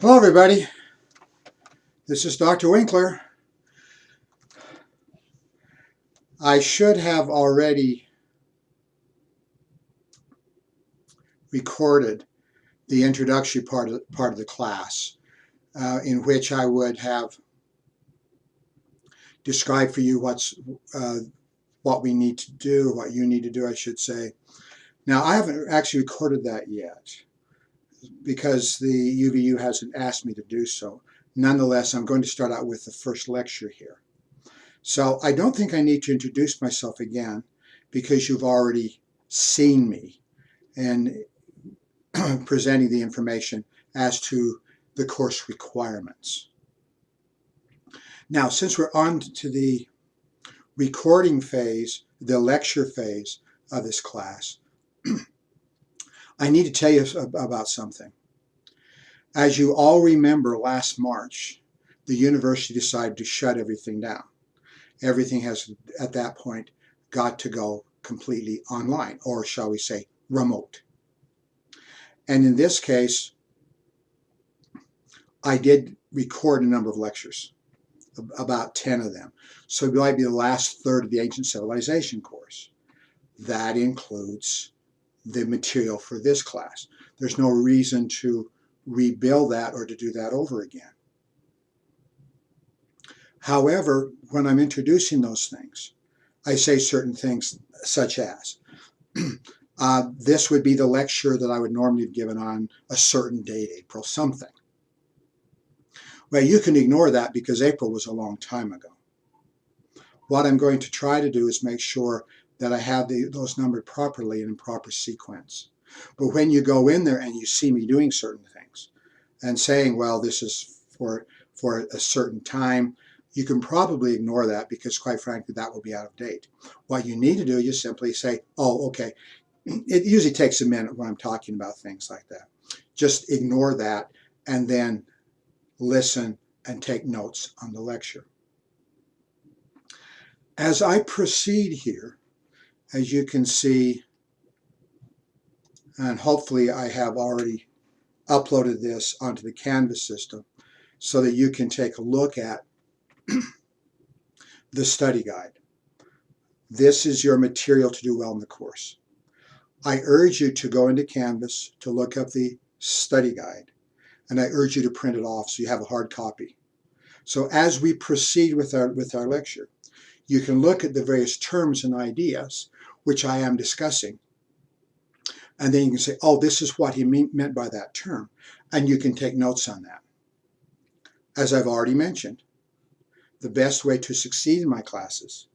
Hello everybody, this is Dr. Winkler. I should have already recorded the introductory part of the class in which I would have described for you what we need to do, what you need to do, I should say. Now, I haven't actually recorded that yet because the UVU hasn't asked me to do so. Nonetheless, I'm going to start out with the first lecture here. So I don't think I need to introduce myself again because you've already seen me and presenting the information as to the course requirements. Now, since we're on to the recording phase, the lecture phase of this class, I need to tell you about something. As you all remember, last March, the university decided to shut everything down. Everything has, at that point, got to go completely online, or shall we say, remote. And in this case, I did record a number of lectures, about 10 of them. So it might be the last third of the Ancient Civilization course. That includes the material for this class. There's no reason to rebuild that or to do that over again. However, when I'm introducing those things, I say certain things such as, this would be the lecture that I would normally have given on a certain date, April something. Well, you can ignore that because April was a long time ago. What I'm going to try to do is make sure that I have those numbered properly and in proper sequence. But when you go in there and you see me doing certain things and saying, well, this is for a certain time, you can probably ignore that because, quite frankly, that will be out of date. What you need to do is simply say, oh, okay. It usually takes a minute when I'm talking about things like that. Just ignore that and then listen and take notes on the lecture. As I proceed here, as you can see, and hopefully I have already uploaded this onto the Canvas system so that you can take a look at the study guide. This is your material to do well in the course. I urge you to go into Canvas to look up the study guide, and I urge you to print it off so you have a hard copy. So as we proceed with our lecture, you can look at the various terms and ideas which I am discussing, and then you can say, oh, this is what he meant by that term, and you can take notes on that. As I've already mentioned, the best way to succeed in my classes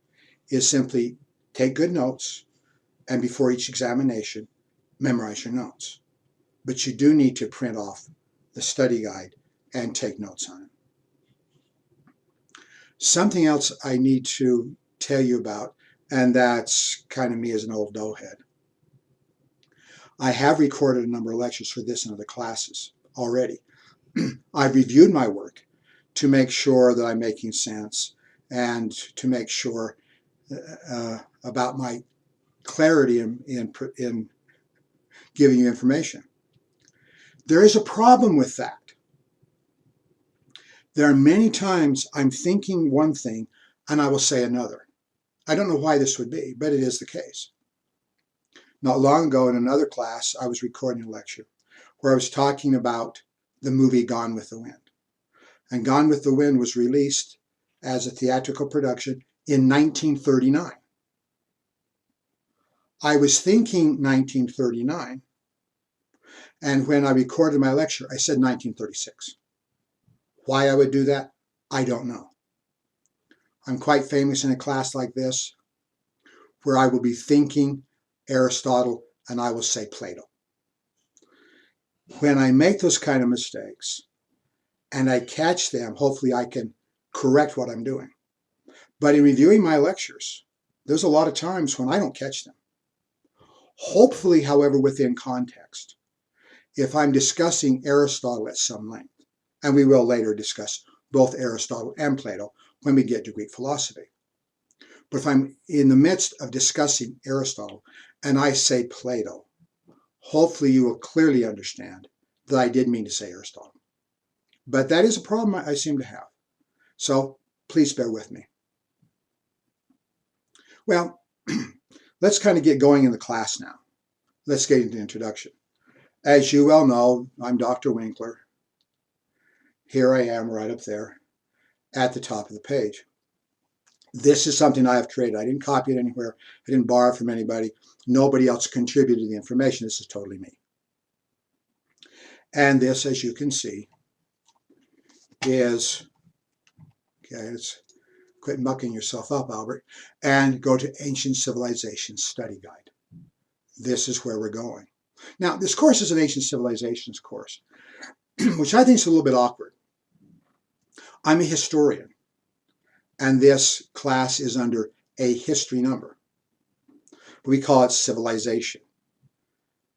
is simply take good notes, and before each examination, memorize your notes. But you do need to print off the study guide and take notes on it. Something else I need to tell you about, and that's kind of me as an old doughhead. I have recorded a number of lectures for this and other classes already. I've reviewed my work to make sure that I'm making sense and to make sure about my clarity in giving you information. There is a problem with that. There are many times I'm thinking one thing and I will say another. I don't know why this would be, but it is the case. Not long ago in another class, I was recording a lecture where I was talking about the movie Gone with the Wind. And Gone with the Wind was released as a theatrical production in 1939. I was thinking 1939, and when I recorded my lecture, I said 1936. Why I would do that, I don't know. I'm quite famous in a class like this where I will be thinking Aristotle and I will say Plato. When I make those kind of mistakes and I catch them, hopefully I can correct what I'm doing. But in reviewing my lectures, there's a lot of times when I don't catch them. Hopefully, however, within context. If I'm discussing Aristotle at some length, and we will later discuss both Aristotle and Plato when we get to Greek philosophy. But if I'm in the midst of discussing Aristotle and I say Plato, hopefully you will clearly understand that I did mean to say Aristotle. But that is a problem I seem to have. So please bear with me. Well, let's kind of get going in the class now. Let's get into the introduction. As you well know, I'm Dr. Winkler. Here I am right up there at the top of the page. This is something I have created. I didn't copy it anywhere. I didn't borrow it from anybody. Nobody else contributed the information. This is totally me. And this, as you can see, is, okay, let's quit mucking yourself up, Albert, and go to Ancient Civilizations Study Guide. This is where we're going. Now, this course is an Ancient Civilizations course, which I think is a little bit awkward. I'm a historian, and this class is under a history number. We call it civilization.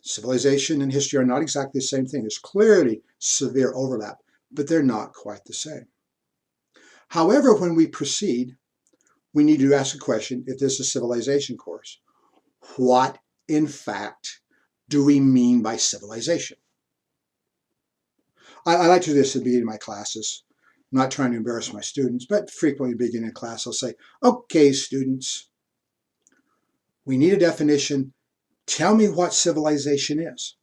Civilization and history are not exactly the same thing. There's clearly severe overlap, but they're not quite the same. However, when we proceed, we need to ask a question. If this is a civilization course, what, in fact, do we mean by civilization? I like to do this at the beginning of my classes. I'm not trying to embarrass my students, but frequently beginning a class, I'll say, okay, students, we need a definition. Tell me what civilization is.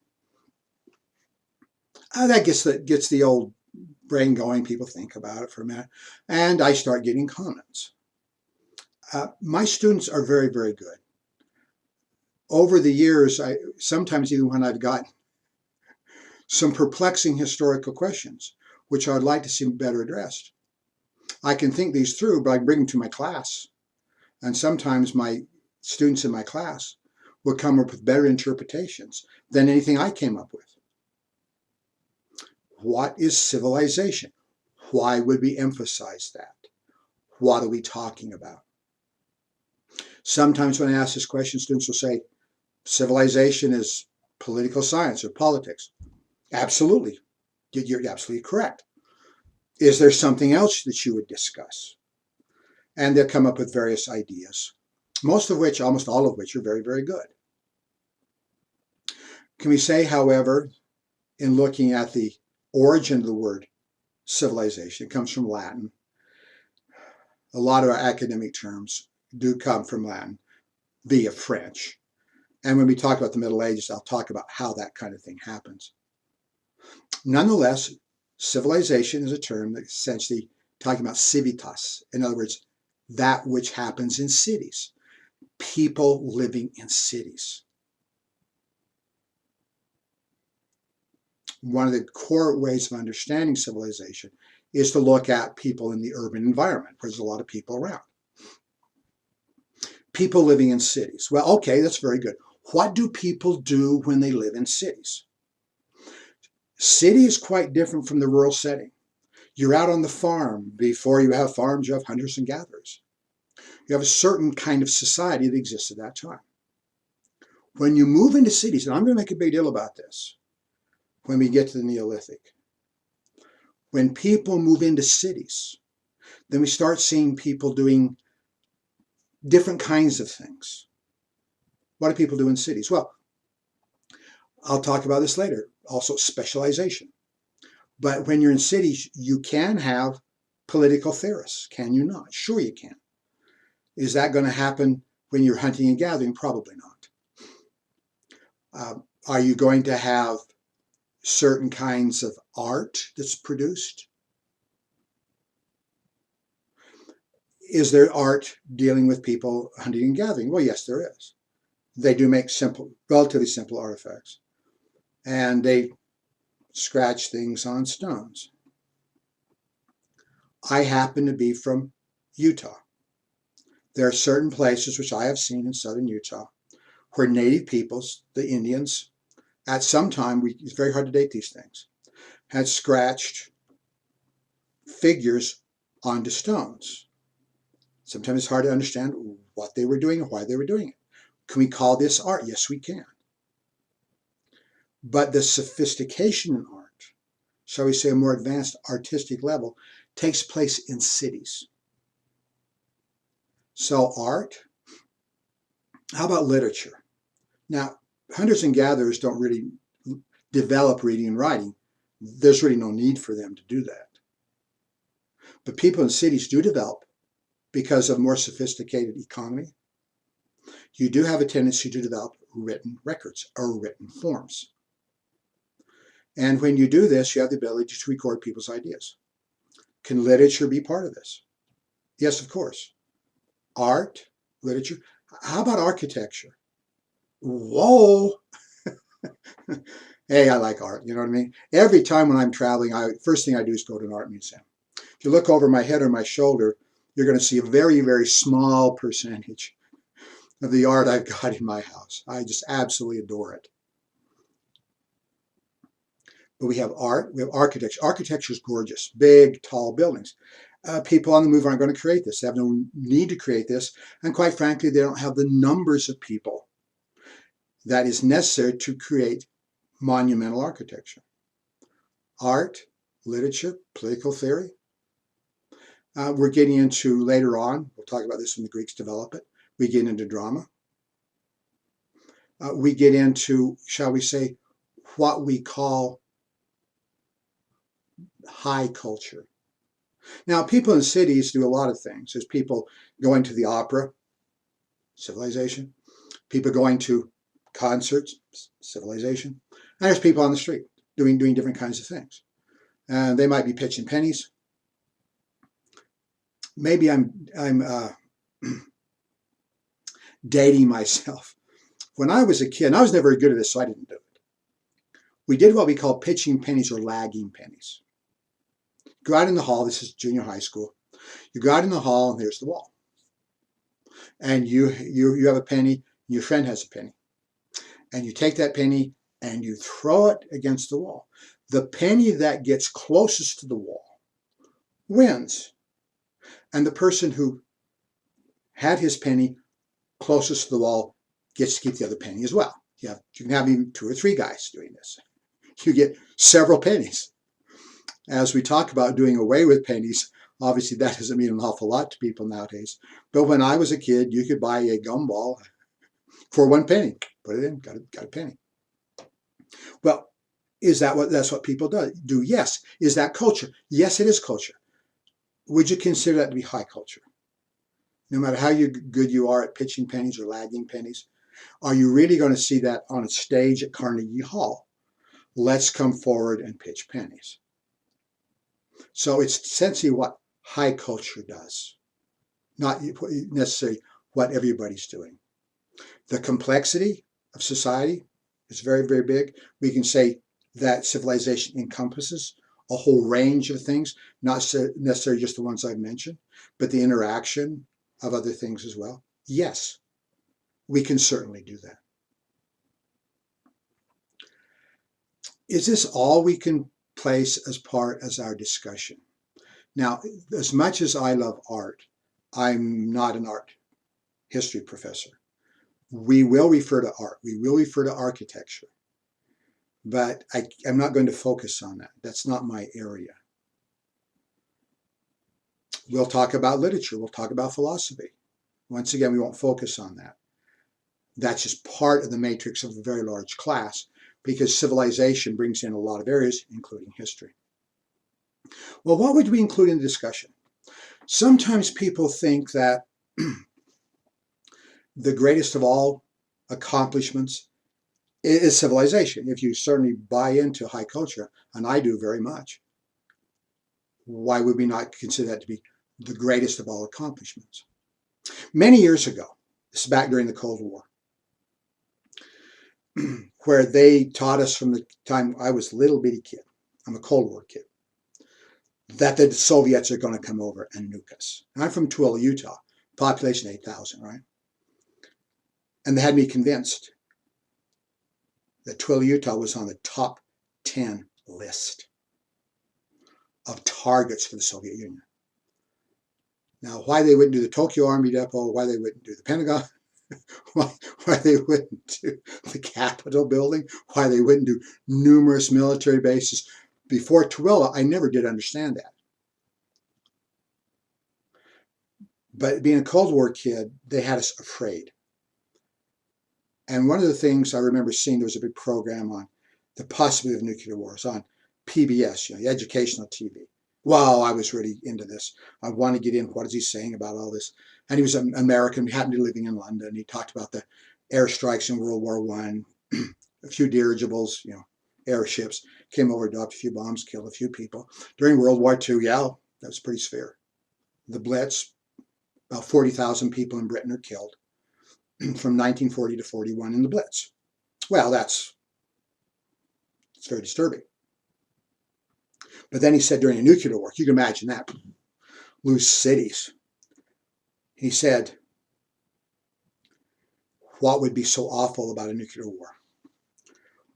That gets the old brain going. People think about it for a minute. And I start getting comments. My students are very, very good. Over the years, sometimes even when I've got some perplexing historical questions, which I'd like to see better addressed, I can think these through, but I bring them to my class. And sometimes my students in my class will come up with better interpretations than anything I came up with. What is civilization? Why would we emphasize that? What are we talking about? Sometimes when I ask this question, students will say, civilization is political science or politics. Absolutely. You're absolutely correct. Is there something else that you would discuss? And they'll come up with various ideas, most of which, almost all of which, are very, very good. Can we say, however, in looking at the origin of the word civilization, it comes from Latin. A lot of our academic terms do come from Latin via French. And when we talk about the Middle Ages, I'll talk about how that kind of thing happens. Nonetheless, civilization is a term that essentially talking about civitas. In other words, that which happens in cities. People living in cities. One of the core ways of understanding civilization is to look at people in the urban environment, where there's a lot of people around. People living in cities. Well, okay, that's very good. What do people do when they live in cities? City is quite different from the rural setting. You're out on the farm. Before you have farms, you have hunters and gatherers. You have a certain kind of society that exists at that time. When you move into cities, and I'm going to make a big deal about this when we get to the Neolithic, when people move into cities, then we start seeing people doing different kinds of things. What do people do in cities? Well, I'll talk about this later. Also, specialization. But when you're in cities, you can have political theorists, can you not? Sure you can. Is that going to happen when you're hunting and gathering? Probably not. Are you going to have certain kinds of art that's produced? Is there art dealing with people hunting and gathering? Well, yes, there is. They do make simple, relatively simple artifacts. And they scratch things on stones. I happen to be from Utah. There are certain places which I have seen in southern Utah where native peoples, the Indians, at some time, it's very hard to date these things, had scratched figures onto stones. Sometimes it's hard to understand what they were doing and why they were doing it. Can we call this art? Yes, we can. But the sophistication in art, shall we say a more advanced artistic level, takes place in cities. So art, how about literature? Now, hunters and gatherers don't really develop reading and writing there's really no need for them to do that. But people in cities do develop because of more sophisticated economy. You do have a tendency to develop written records or written forms. And when you do this, you have the ability to record people's ideas. Can literature be part of this? Yes, of course. Art, literature. How about architecture? Whoa! Hey, I like art, you know what I mean? Every time when I'm traveling, first thing I do is go to an art museum. If you look over my head or my shoulder, you're going to see a very, very small percentage of the art I've got in my house. I just absolutely adore it. But we have art, we have architecture. Architecture is gorgeous, big, tall buildings. People on the move aren't going to create this. They have no need to create this. And quite frankly, they don't have the numbers of people that is necessary to create monumental architecture. Art, literature, political theory. We're getting into later on, we'll talk about this when the Greeks develop it. We get into drama. We get into, shall we say, what we call high culture. Now, people in cities do a lot of things. There's people going to the opera, civilization. People going to concerts, civilization. And there's people on the street doing different kinds of things. And they might be pitching pennies. Maybe I'm dating myself. When I was a kid, and I was never very good at this, so I didn't do it. We did what we call pitching pennies or lagging pennies. Go out in the hall. This is junior high school. You go out in the hall, and there's the wall. And you have a penny. Your friend has a penny. And you take that penny and you throw it against the wall. The penny that gets closest to the wall wins. And the person who had his penny closest to the wall gets to keep the other penny as well. You can have even 2 or 3 guys doing this. You get several pennies. As we talk about doing away with pennies, obviously that doesn't mean an awful lot to people nowadays. But when I was a kid, you could buy a gumball for 1 penny. Put it in, got a penny. Well, that's what people do? Yes. Is that culture? Yes, it is culture. Would you consider that to be high culture? No matter how good you are at pitching pennies or lagging pennies, are you really going to see that on a stage at Carnegie Hall? Let's come forward and pitch pennies. So it's essentially what high culture does, not necessarily what everybody's doing. The complexity of society is very, very big. We can say that civilization encompasses a whole range of things, not necessarily just the ones I've mentioned, but the interaction of other things as well. Yes, we can certainly do that. Is this all we can place as part as our discussion? Now, as much as I love art, I'm not an art history professor. We will refer to art. We will refer to architecture. But I'm not going to focus on that. That's not my area. We'll talk about literature. We'll talk about philosophy. Once again, we won't focus on that. That's just part of the matrix of a very large class because civilization brings in a lot of areas, including history. Well, what would we include in the discussion? Sometimes people think that the greatest of all accomplishments is civilization. If you certainly buy into high culture, and I do very much, why would we not consider that to be the greatest of all accomplishments? Many years ago, this is back during the Cold War, where they taught us from the time I was a little bitty kid, I'm a Cold War kid, that the Soviets are going to come over and nuke us. And I'm from Tooele, Utah, population 8,000, right? And they had me convinced that Tooele, Utah was on the top 10 list of targets for the Soviet Union. Now, why they wouldn't do the Tokyo Army Depot, why they wouldn't do the Pentagon, why they wouldn't do the Capitol building, why they wouldn't do numerous military bases. Before Tooele, I never did understand that. But being a Cold War kid, they had us afraid. And one of the things I remember seeing, there was a big program on the possibility of nuclear wars, on PBS, educational TV. Well, I was really into this. I wanted to get in. What is he saying about all this? And he was an American. He happened to be living in London. He talked about the airstrikes in World War I, a few dirigibles, airships came over, dropped a few bombs, killed a few people. During World War II, yeah, that was pretty severe. The Blitz, about 40,000 people in Britain are killed from 1940 to 41 in the Blitz. Well, it's very disturbing. But then he said during a nuclear war, you can imagine that, lose cities. He said, what would be so awful about a nuclear war?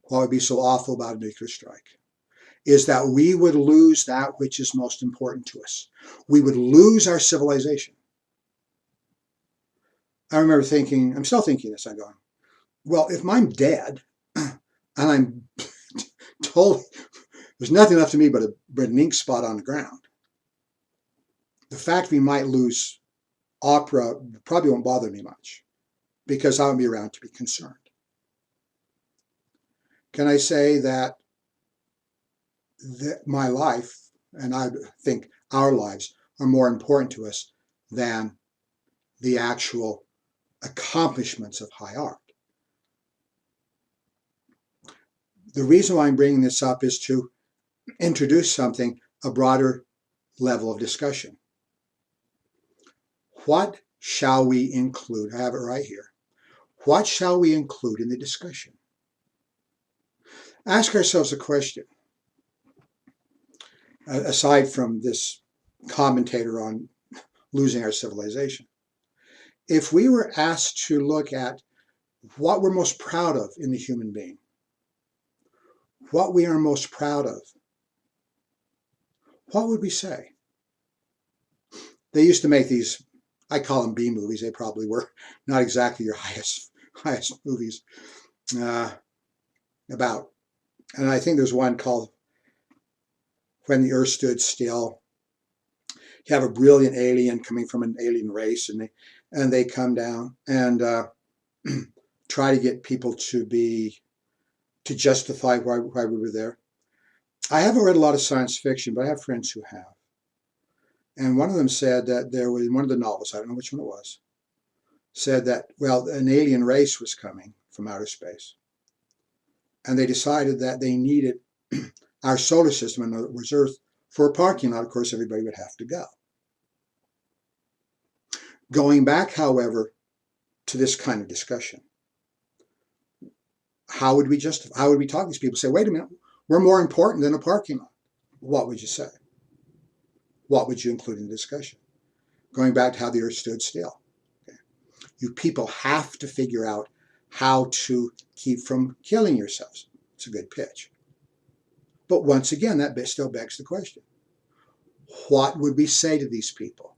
What would be so awful about a nuclear strike? Is that we would lose that which is most important to us. We would lose our civilization. I remember thinking, I'm still thinking this, I'm going, well, if I'm dead and I'm told there's nothing left of me but an ink spot on the ground, the fact we might lose opera probably won't bother me much because I won't be around to be concerned. Can I say that my life, and I think our lives, are more important to us than the actual accomplishments of high art? The reason why I'm bringing this up is to introduce something, a broader level of discussion. What shall we include? I have it right here. What shall we include in the discussion? Ask ourselves a question. Aside from this commentator on losing our civilization, if we were asked to look at what we're most proud of in the human being, what we are most proud of, what would we say? They used to make these, I call them B movies. They probably were not exactly your highest movies about. And I think there's one called When the Earth Stood Still. You have a brilliant alien coming from an alien race, and they come down and try to get people to justify why we were there. I haven't read a lot of science fiction, but I have friends who have. And one of them said that there was, one of the novels, I don't know which one it was, said that, well, an alien race was coming from outer space. And they decided that they needed our solar system, in other words, Earth, for a parking lot. Of course, everybody would have to go. Going back, however, to this kind of discussion, how would we talk to these people? Say, wait a minute, we're more important than a parking lot. What would you say? What would you include in the discussion? Going back to how the Earth stood still. Okay. You people have to figure out how to keep from killing yourselves. It's a good pitch. But once again, that still begs the question. What would we say to these people?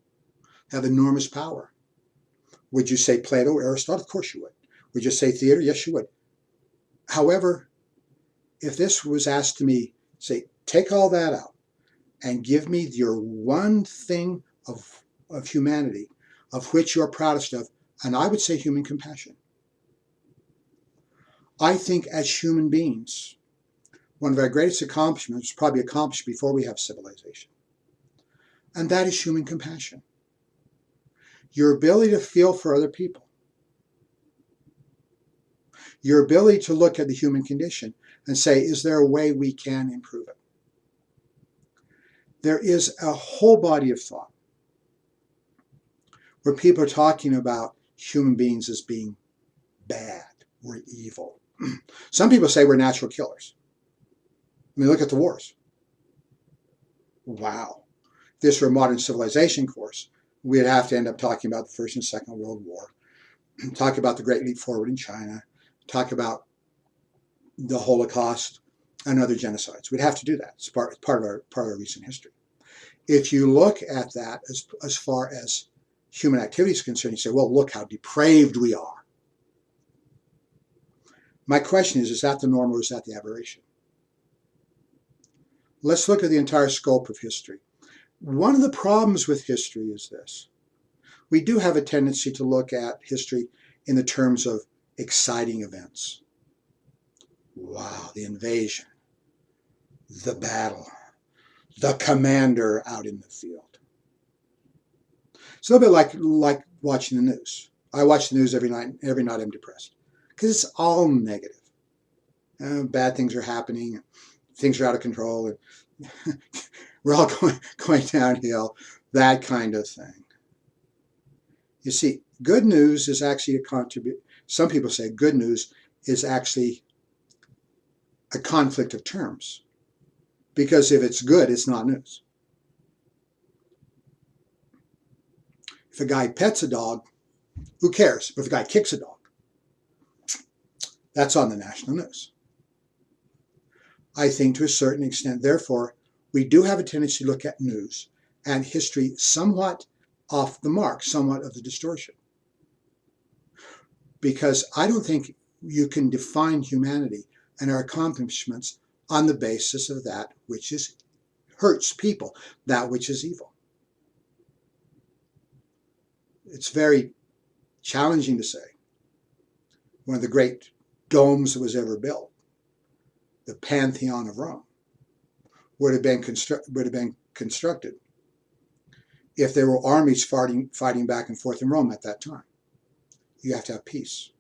Have enormous power. Would you say Plato or Aristotle? Of course you would. Would you say theater? Yes, you would. However, if this was asked to me, say, take all that out and give me your one thing of humanity of which you're proudest of, and I would say human compassion. I think as human beings, one of our greatest accomplishments, probably accomplished before we have civilization, and that is human compassion. Your ability to feel for other people. Your ability to look at the human condition and say, is there a way we can improve it? There is a whole body of thought where people are talking about human beings as being bad, we're evil. Some people say we're natural killers. I mean, look at the wars. Wow. If this were a modern civilization course, we'd have to end up talking about the First and Second World War, talk about the Great Leap Forward in China, talk about the Holocaust and other genocides. We'd have to do that. It's part of our recent history. If you look at that as far as human activity is concerned, you say, well, look how depraved we are. My question is that the norm or is that the aberration? Let's look at the entire scope of history. One of the problems with history is this. We do have a tendency to look at history in the terms of exciting events. Wow, the invasion. the battle, the commander out in the field. It's a little bit like watching the news. I watch the news every night. Every night I'm depressed because it's all negative. Bad things are happening. Things are out of control. And we're all going downhill. That kind of thing. You see, good news is actually a contribute. Some people say good news is actually a conflict of terms. Because if it's good, it's not news. If a guy pets a dog, who cares? But if a guy kicks a dog, that's on the national news. I think to a certain extent, therefore, we do have a tendency to look at news and history somewhat off the mark, somewhat of the distortion. Because I don't think you can define humanity and our accomplishments on the basis of that which is hurts people, that which is evil. It's very challenging to say. One of the great domes that was ever built, the Pantheon of Rome, would have been constructed if there were armies fighting back and forth in Rome at that time. You have to have peace.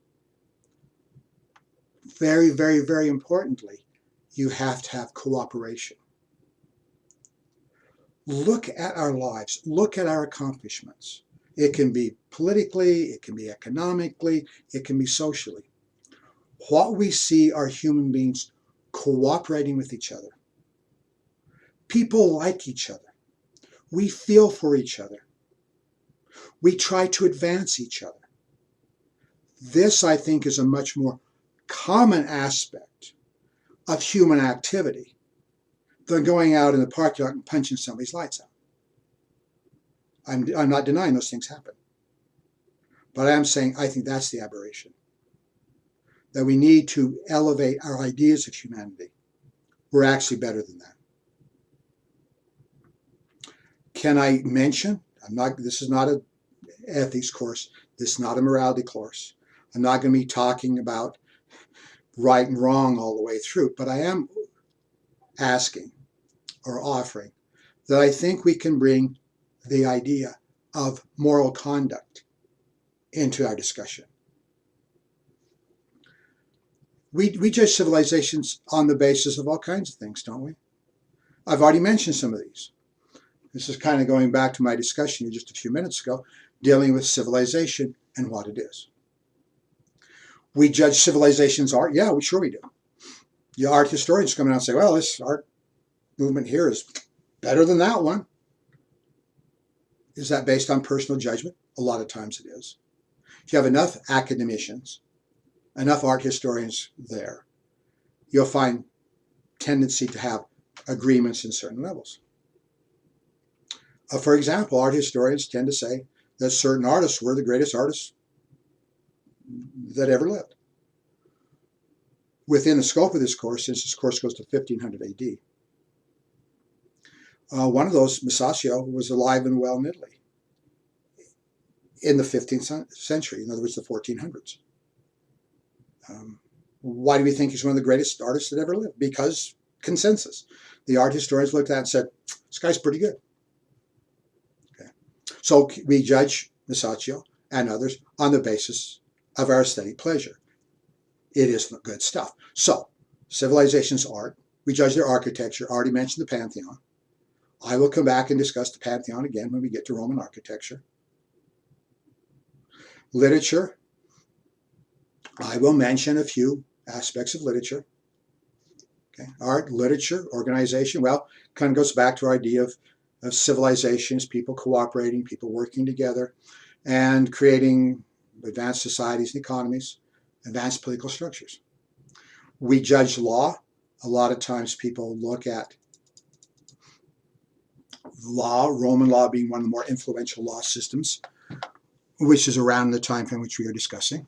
Very, very, very importantly, you have to have cooperation. Look at our lives. Look at our accomplishments. It can be politically, it can be economically, it can be socially. What we see are human beings cooperating with each other. People like each other. We feel for each other. We try to advance each other. This, I think, is a much more common aspect of human activity than going out in the parking lot and punching somebody's lights out. I'm not denying those things happen. But I am saying I think that's the aberration. That we need to elevate our ideas of humanity. We're actually better than that. Can I mention, this is not an ethics course, this is not a morality course. I'm not going to be talking about right and wrong all the way through, but I am asking or offering that I think we can bring the idea of moral conduct into our discussion. We judge civilizations on the basis of all kinds of things, don't we? I've already mentioned some of these. This is kind of going back to my discussion just a few minutes ago, dealing with civilization and what it is. We judge civilization's art. Yeah, sure we do. The art historians come out and say, well, this art movement here is better than that one. Is that based on personal judgment? A lot of times it is. If you have enough academicians, enough art historians there, you'll find tendency to have agreements in certain levels. For example, art historians tend to say that certain artists were the greatest artists that ever lived. Within the scope of this course, since this course goes to 1500 AD, one of those, Masaccio, was alive and well in Italy in the 15th century, in other words, the 1400s. Why do we think he's one of the greatest artists that ever lived? Because consensus. The art historians looked at it and said, this guy's pretty good. Okay. So we judge Masaccio and others on the basis of our aesthetic pleasure. It is good stuff. So, civilization's art. We judge their architecture. I already mentioned the Pantheon. I will come back and discuss the Pantheon again when we get to Roman architecture. Literature. I will mention a few aspects of literature. Okay. Art, literature, organization. Well, kind of goes back to our idea of civilizations, people cooperating, people working together, and creating advanced societies and economies, advanced political structures. We judge law. A lot of times people look at law, Roman law being one of the more influential law systems, which is around the time frame which we are discussing.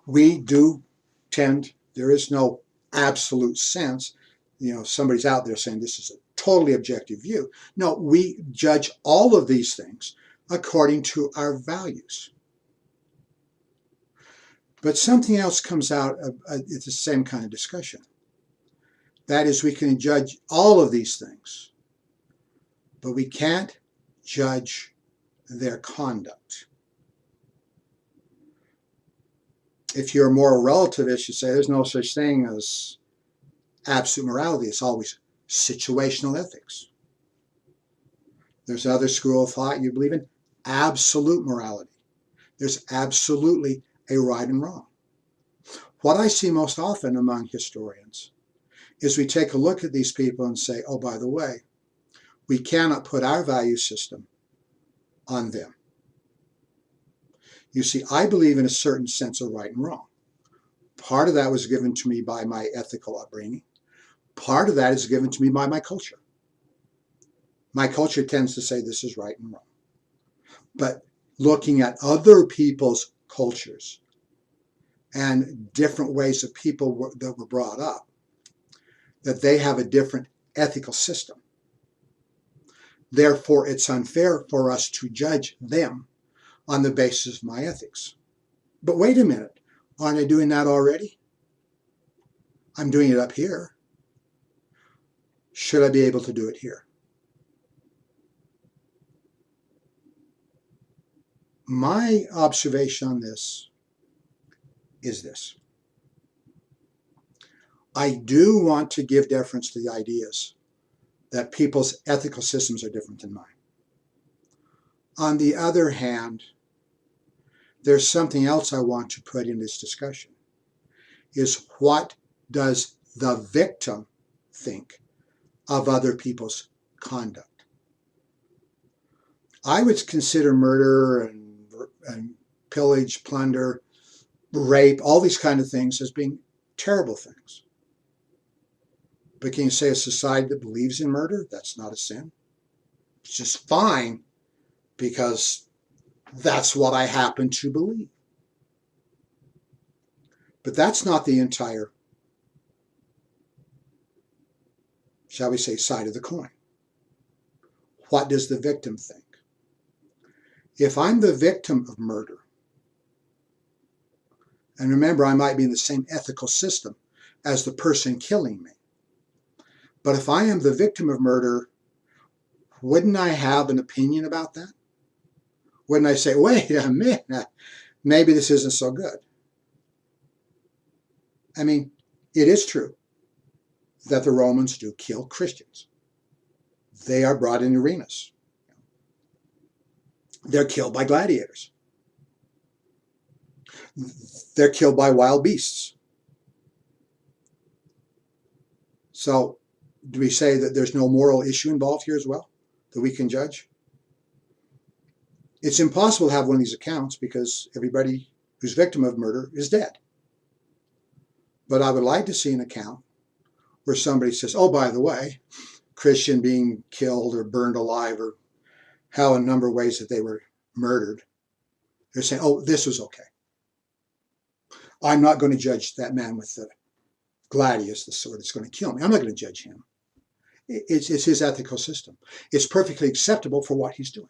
We do tend, there is no absolute sense, somebody's out there saying this is a totally objective view. No, we judge all of these things according to our values. But something else comes out of it's the same kind of discussion. That is, we can judge all of these things, but we can't judge their conduct. If you're a moral relativist, you say there's no such thing as absolute morality. It's always situational ethics. There's another school of thought, you believe in absolute morality. There's absolutely a right and wrong. What I see most often among historians is we take a look at these people and say, oh, by the way, we cannot put our value system on them. You see, I believe in a certain sense of right and wrong. Part of that was given to me by my ethical upbringing. Part of that is given to me by my culture. My culture tends to say this is right and wrong. But looking at other people's cultures and different ways that people that were brought up, that they have a different ethical system. Therefore, it's unfair for us to judge them on the basis of my ethics. But wait a minute, aren't I doing that already? I'm doing it up here. Should I be able to do it here? My observation on this is this. I do want to give deference to the ideas that people's ethical systems are different than mine. On the other hand, there's something else I want to put in this discussion, is what does the victim think of other people's conduct? I would consider murder and pillage, plunder, rape, all these kind of things as being terrible things. But can you say a society that believes in murder, that's not a sin? It's just fine because that's what I happen to believe. But that's not the entire, shall we say, side of the coin. What does the victim think? If I'm the victim of murder, and remember, I might be in the same ethical system as the person killing me, but if I am the victim of murder, wouldn't I have an opinion about that? Wouldn't I say, wait a minute, maybe this isn't so good? I mean, it is true that the Romans do kill Christians. They are brought in arenas. They're killed by gladiators. They're killed by wild beasts. So do we say that there's no moral issue involved here as well that we can judge? It's impossible to have one of these accounts because everybody who's victim of murder is dead. But I would like to see an account where somebody says, oh, by the way, Christian being killed or burned alive or how a number of ways that they were murdered. They're saying, oh, this was okay. I'm not going to judge that man with the gladius, the sword that's going to kill me. I'm not going to judge him. It's his ethical system. It's perfectly acceptable for what he's doing.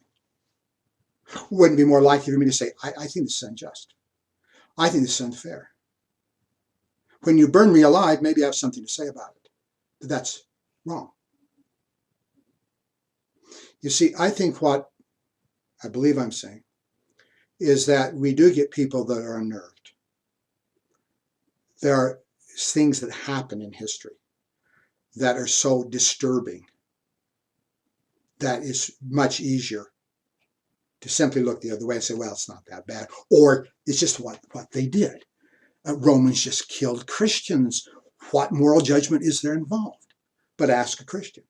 Wouldn't it be more likely for me to say, I think this is unjust. I think this is unfair. When you burn me alive, maybe I have something to say about it. But that's wrong. You see, I think what I believe I'm saying is that we do get people that are unnerved. There are things that happen in history that are so disturbing that it's much easier to simply look the other way and say, well, it's not that bad. Or it's just what they did. Romans just killed Christians. What moral judgment is there involved? But ask a Christian.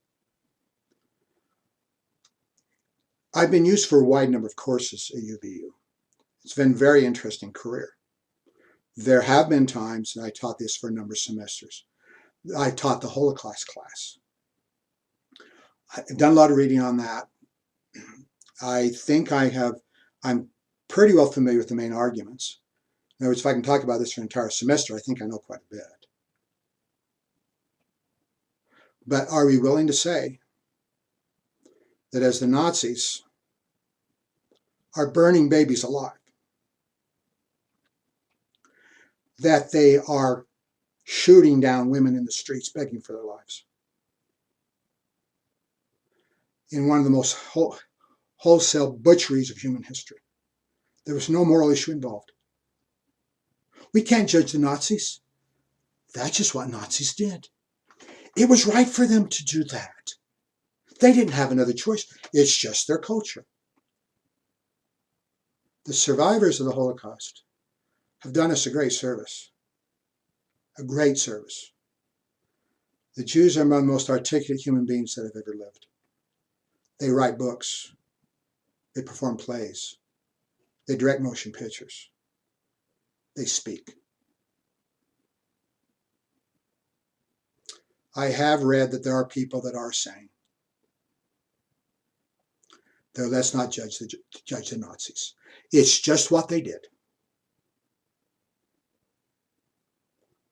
I've been used for a wide number of courses at UVU. It's been a very interesting career. There have been times, and I taught this for a number of semesters, I taught the Holocaust class. I've done a lot of reading on that. I think I'm pretty well familiar with the main arguments. In other words, if I can talk about this for an entire semester, I think I know quite a bit. But are we willing to say that as the Nazis are burning babies alive, that they are shooting down women in the streets, begging for their lives. In one of the most wholesale butcheries of human history. There was no moral issue involved. We can't judge the Nazis. That's just what Nazis did. It was right for them to do that. They didn't have another choice. It's just their culture. The survivors of the Holocaust have done us a great service. A great service. The Jews are among the most articulate human beings that have ever lived. They write books. They perform plays. They direct motion pictures. They speak. I have read that there are people that are saying, though let's not judge the Nazis. It's just what they did.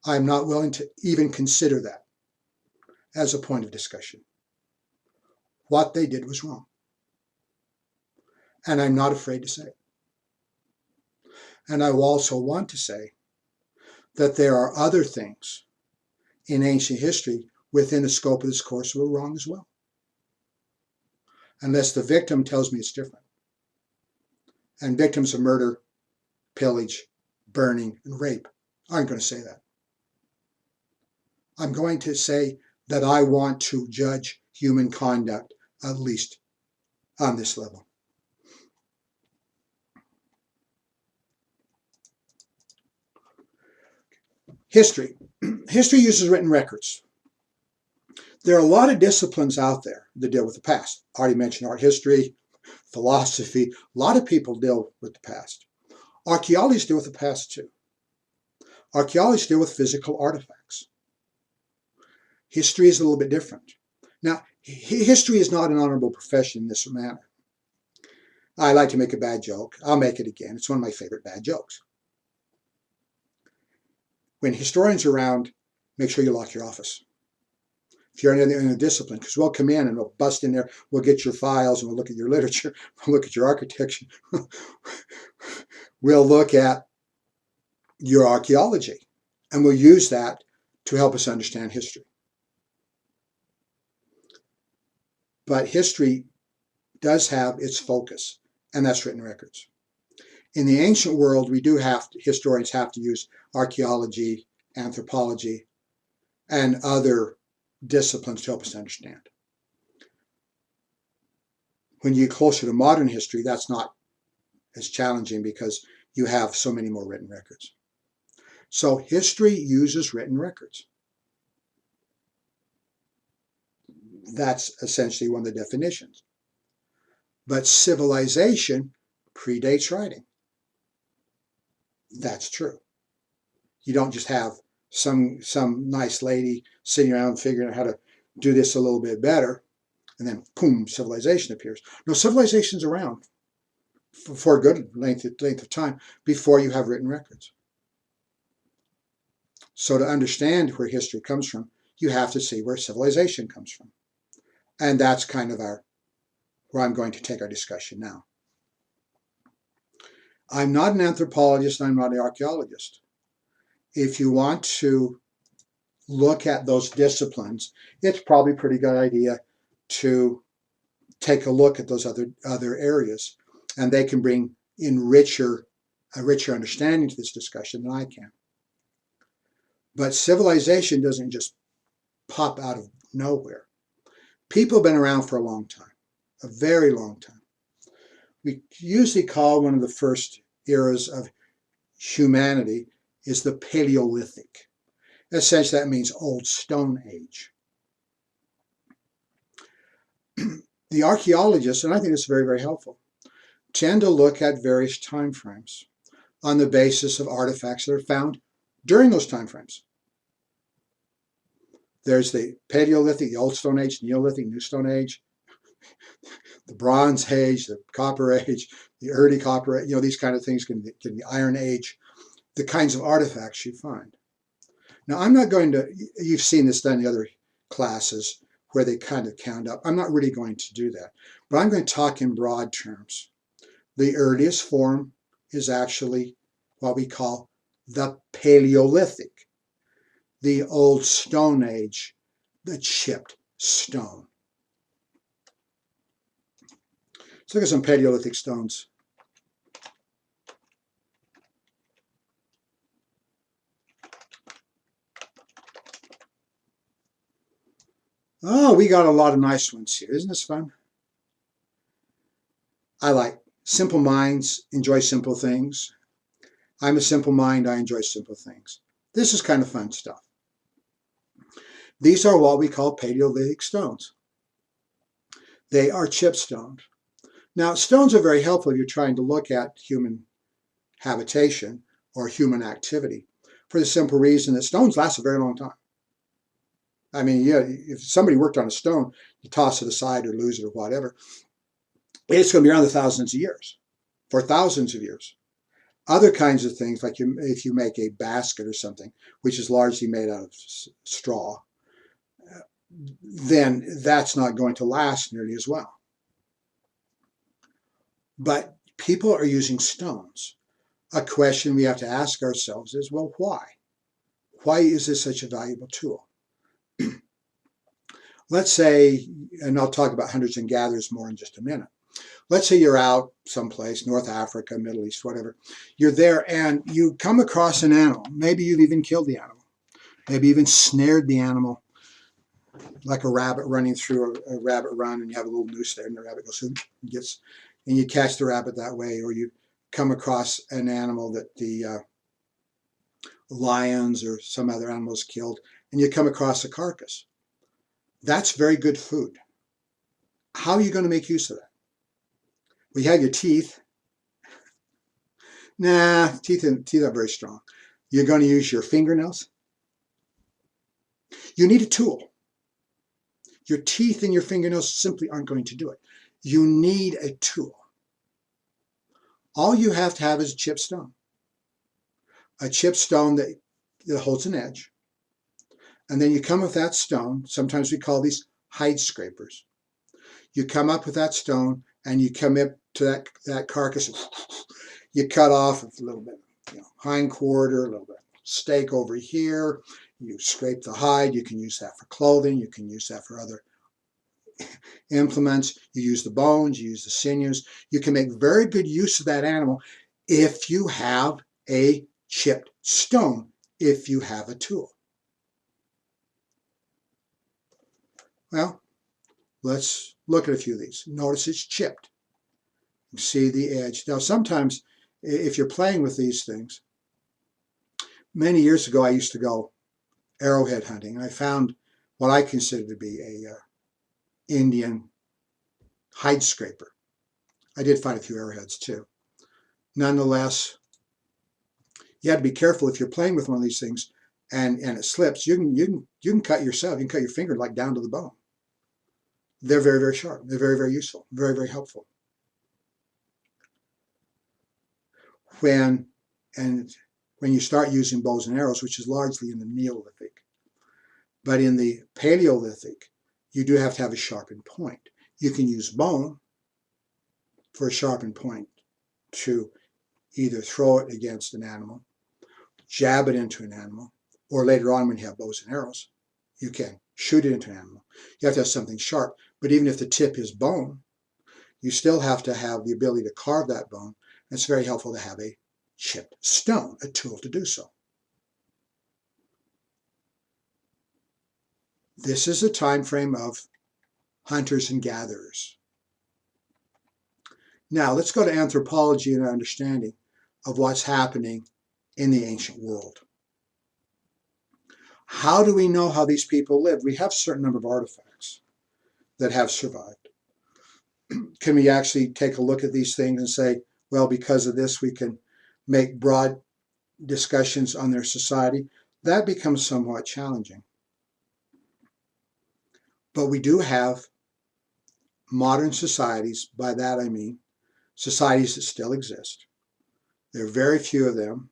I'm not willing to even consider that as a point of discussion. What they did was wrong. And I'm not afraid to say it. And I also want to say that there are other things in ancient history within the scope of this course were wrong as well. Unless the victim tells me it's different. And victims of murder, pillage, burning, and rape aren't going to say that. I'm going to say that I want to judge human conduct, at least on this level. History. History uses written records. There are a lot of disciplines out there that deal with the past. I already mentioned art history, philosophy. A lot of people deal with the past. Archaeologists deal with the past too. Archaeologists deal with physical artifacts. History is a little bit different. Now, history is not an honorable profession in this manner. I like to make a bad joke. I'll make it again. It's one of my favorite bad jokes. When historians are around, make sure you lock your office. If you're in a discipline, because we'll come in and we'll bust in there, we'll get your files and we'll look at your literature, we'll look at your architecture, we'll look at your archaeology, and we'll use that to help us understand history. But history does have its focus, and that's written records. In the ancient world, historians have to use archaeology, anthropology, and other disciplines to help us understand. When you get closer to modern history, that's not as challenging because you have so many more written records. So history uses written records. That's essentially one of the definitions. But civilization predates writing. That's true. You don't just have some nice lady sitting around figuring out how to do this a little bit better, and then boom, civilization appears. No, civilization's around for a good length of time before you have written records. So to understand where history comes from, you have to see where civilization comes from. And that's kind of where I'm going to take our discussion now. I'm not an anthropologist, I'm not an archaeologist. If you want to look at those disciplines, it's probably a pretty good idea to take a look at those other areas, and they can bring in a richer understanding to this discussion than I can. But civilization doesn't just pop out of nowhere. People have been around for a long time, a very long time. We usually call one of the first eras of humanity is the Paleolithic. Essentially, that means Old Stone Age. The archaeologists, and I think it's very, very helpful, tend to look at various time frames on the basis of artifacts that are found during those time frames. There's the Paleolithic, the Old Stone Age, Neolithic, New Stone Age, the Bronze Age, the Copper Age, the Early Copper Age, these kind of things can be the Iron Age, the kinds of artifacts you find. Now, I'm not going to, you've seen this done in the other classes where they kind of count up. I'm not really going to do that, but I'm going to talk in broad terms. The earliest form is actually what we call the Paleolithic. the Old Stone Age, the chipped stone. Let's look at some Paleolithic stones. Oh, we got a lot of nice ones here. Isn't this fun? I like simple minds, enjoy simple things. I'm a simple mind, I enjoy simple things. This is kind of fun stuff. These are what we call Paleolithic stones. They are chipstones. Now, stones are very helpful if you're trying to look at human habitation or human activity, for the simple reason that stones last a very long time. I mean, yeah, if somebody worked on a stone, you toss it aside or lose it or whatever, it's going to be around the thousands of years, for thousands of years. Other kinds of things, like if you make a basket or something, which is largely made out of straw, then that's not going to last nearly as well. But people are using stones. A question we have to ask ourselves is, well, why? Why is this such a valuable tool? Let's say, and I'll talk about hunters and gatherers more in just a minute. Let's say you're out someplace, North Africa, Middle East, whatever. You're there and you come across an animal. Maybe you've even killed the animal. Maybe even snared the animal, like a rabbit running through a rabbit run, and you have a little noose there and the rabbit goes and gets, and you catch the rabbit that way. Or you come across an animal that the lions or some other animals killed, and you come across a carcass. That's very good food. How are you going to make use of that? Well, you have your teeth. Nah, teeth are very strong. You're going to use your fingernails. You need a tool. Your teeth and your fingernails simply aren't going to do it. You need a tool. All you have to have is a chipped stone. A chipped stone that holds an edge. And then you come with that stone. Sometimes we call these hide scrapers. You come up with that stone and you come up to that carcass. You cut off a little bit, hind quarter, a little bit steak over here. You scrape the hide. You can use that for clothing. You can use that for other implements. You use the bones. You use the sinews. You can make very good use of that animal if you have a chipped stone, if you have a tool. Well, let's look at a few of these. Notice it's chipped. You see the edge. Now, sometimes if you're playing with these things, many years ago I used to go arrowhead hunting, and I found what I consider to be a Indian hide scraper. I did find a few arrowheads too. Nonetheless, you have to be careful if you're playing with one of these things and it slips. You can cut yourself. You can cut your finger like down to the bone. They're very, very sharp. They're very, very useful. Very, very helpful. When you start using bows and arrows, which is largely in the Neolithic, but in the Paleolithic, you do have to have a sharpened point. You can use bone for a sharpened point to either throw it against an animal, jab it into an animal, or later on when you have bows and arrows, you can shoot it into an animal. You have to have something sharp, but even if the tip is bone, you still have to have the ability to carve that bone. It's very helpful to have a chipped stone, a tool to do so. This is a time frame of hunters and gatherers. Now let's go to anthropology and our understanding of what's happening in the ancient world. How do we know how these people lived? We have a certain number of artifacts that have survived. Can we actually take a look at these things and say, well, because of this, we can make broad discussions on their society? That becomes somewhat challenging. But we do have modern societies. By that I mean societies that still exist. There are very few of them.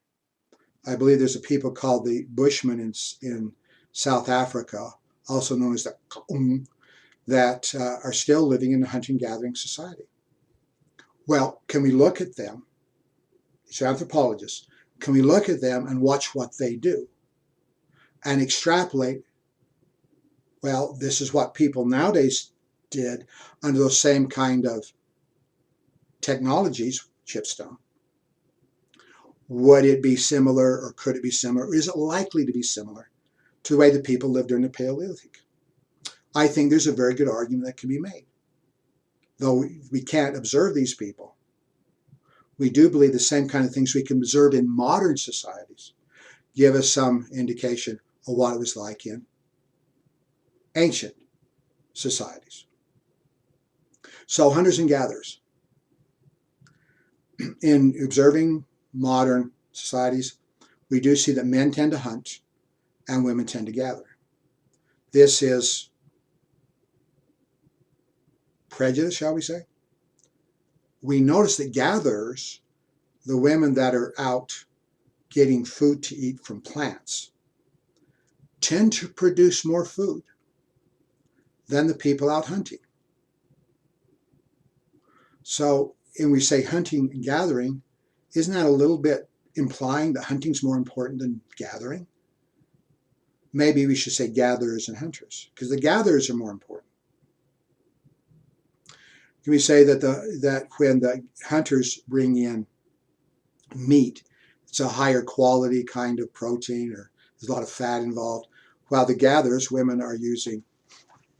I believe there's a people called the Bushmen in South Africa, also known as the that are still living in a hunting-gathering society. Well, can we look at them, these anthropologists, can we look at them and watch what they do? and extrapolate, well, this is what people nowadays did under those same kind of technologies, chipstone. Would it be similar, or could it be similar? Is it likely to be similar to the way the people lived during the Paleolithic? I think there's a very good argument that can be made. Though we can't observe these people, we do believe the same kind of things we can observe in modern societies give us some indication of what it was like in ancient societies. So hunters and gatherers. In observing modern societies, we do see that men tend to hunt and women tend to gather. This is prejudice, shall we say? We notice that gatherers, the women that are out getting food to eat from plants, tend to produce more food than the people out hunting. So, when we say hunting and gathering, isn't that a little bit implying that hunting's more important than gathering? Maybe we should say gatherers and hunters, because the gatherers are more important. Can we say that when the hunters bring in meat, it's a higher quality kind of protein, or there's a lot of fat involved, while the gatherers, women, are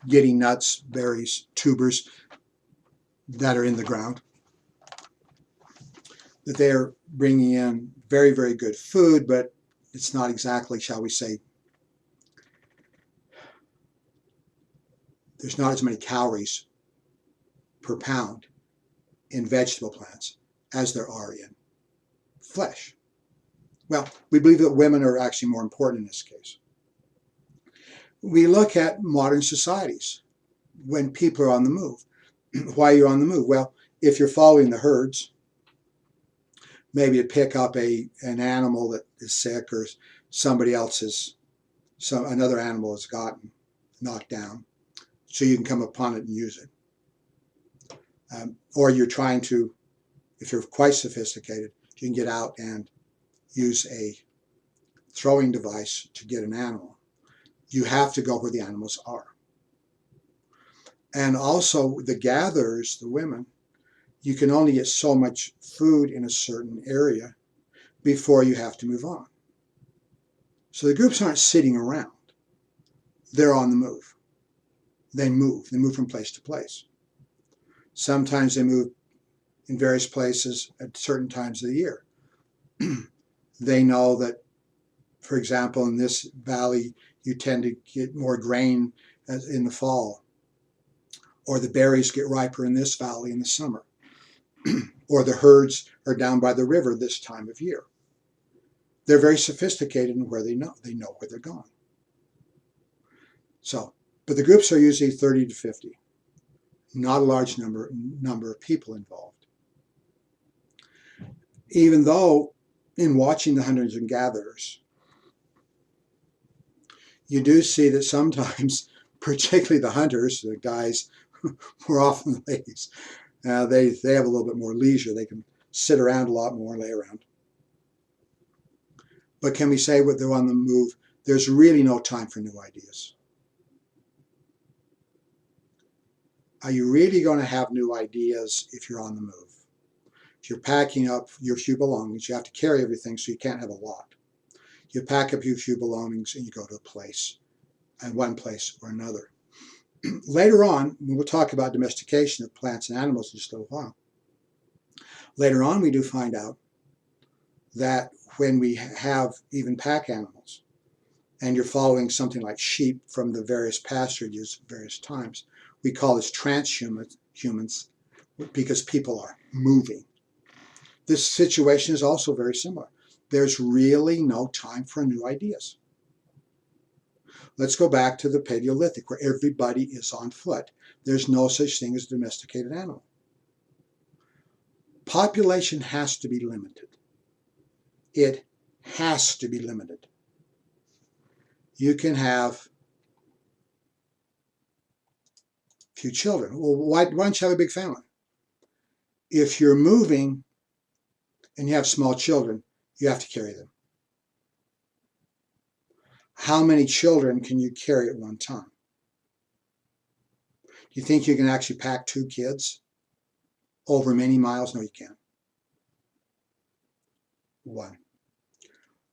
getting nuts, berries, tubers that are in the ground, that they're bringing in very, very good food, but it's not exactly, shall we say, there's not as many calories per pound in vegetable plants as there are in flesh. Well, we believe that women are actually more important in this case. We look at modern societies when people are on the move. Why are you on the move? Well, if you're following the herds, maybe to pick up an animal that is sick, or another animal has gotten knocked down, so you can come upon it and use it. Or you're trying to, if you're quite sophisticated, you can get out and use a throwing device to get an animal. You have to go where the animals are. And also the gatherers, the women, you can only get so much food in a certain area before you have to move on. So the groups aren't sitting around. They're on the move. They move from place to place. Sometimes they move in various places at certain times of the year. They know that, for example, in this valley, you tend to get more grain in the fall, or the berries get riper in this valley in the summer, or the herds are down by the river this time of year. They're very sophisticated in where they know where they're going. So, but the groups are usually 30 to 50, not a large number of people involved. Even though in watching the hunters and gatherers, you do see that sometimes, particularly the hunters, the guys, more often the ladies, they have a little bit more leisure. They can sit around a lot more, lay around. But can we say when they're on the move, there's really no time for new ideas? Are you really going to have new ideas if you're on the move? If you're packing up your few belongings, you have to carry everything, so you can't have a lot. You pack up your few belongings and you go to a place, and one place or another. Later on, we'll talk about domestication of plants and animals in just a little while. Later on, we do find out that when we have even pack animals, and you're following something like sheep from the various pasturages at various times, we call this transhumans, because people are moving. This situation is also very similar. There's really no time for new ideas. Let's go back to the Paleolithic, where everybody is on foot. There's no such thing as a domesticated animal. Population has to be limited. It has to be limited. You can have a few children. Well, why don't you have a big family? If you're moving and you have small children, you have to carry them. how many children can you carry at one time? Do you think you can actually pack 2 kids over many miles? No, you can't. 1.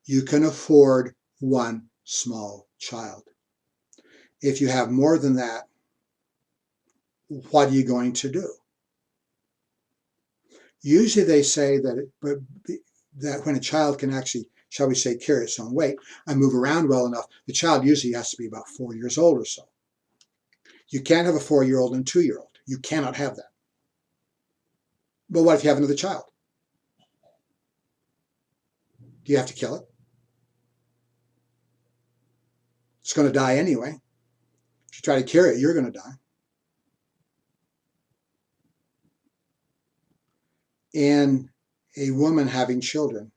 You can afford 1 small child. If you have more than that, what are you going to do? Usually they say that that when a child can actually, shall we say, carry its own weight and move around well enough, the child usually has to be about 4 years old or so. You can't have a 4-year-old and a 2-year-old. You cannot have that. But what if you have another child? Do you have to kill it? It's going to die anyway. If you try to carry it, you're going to die. In a woman having children,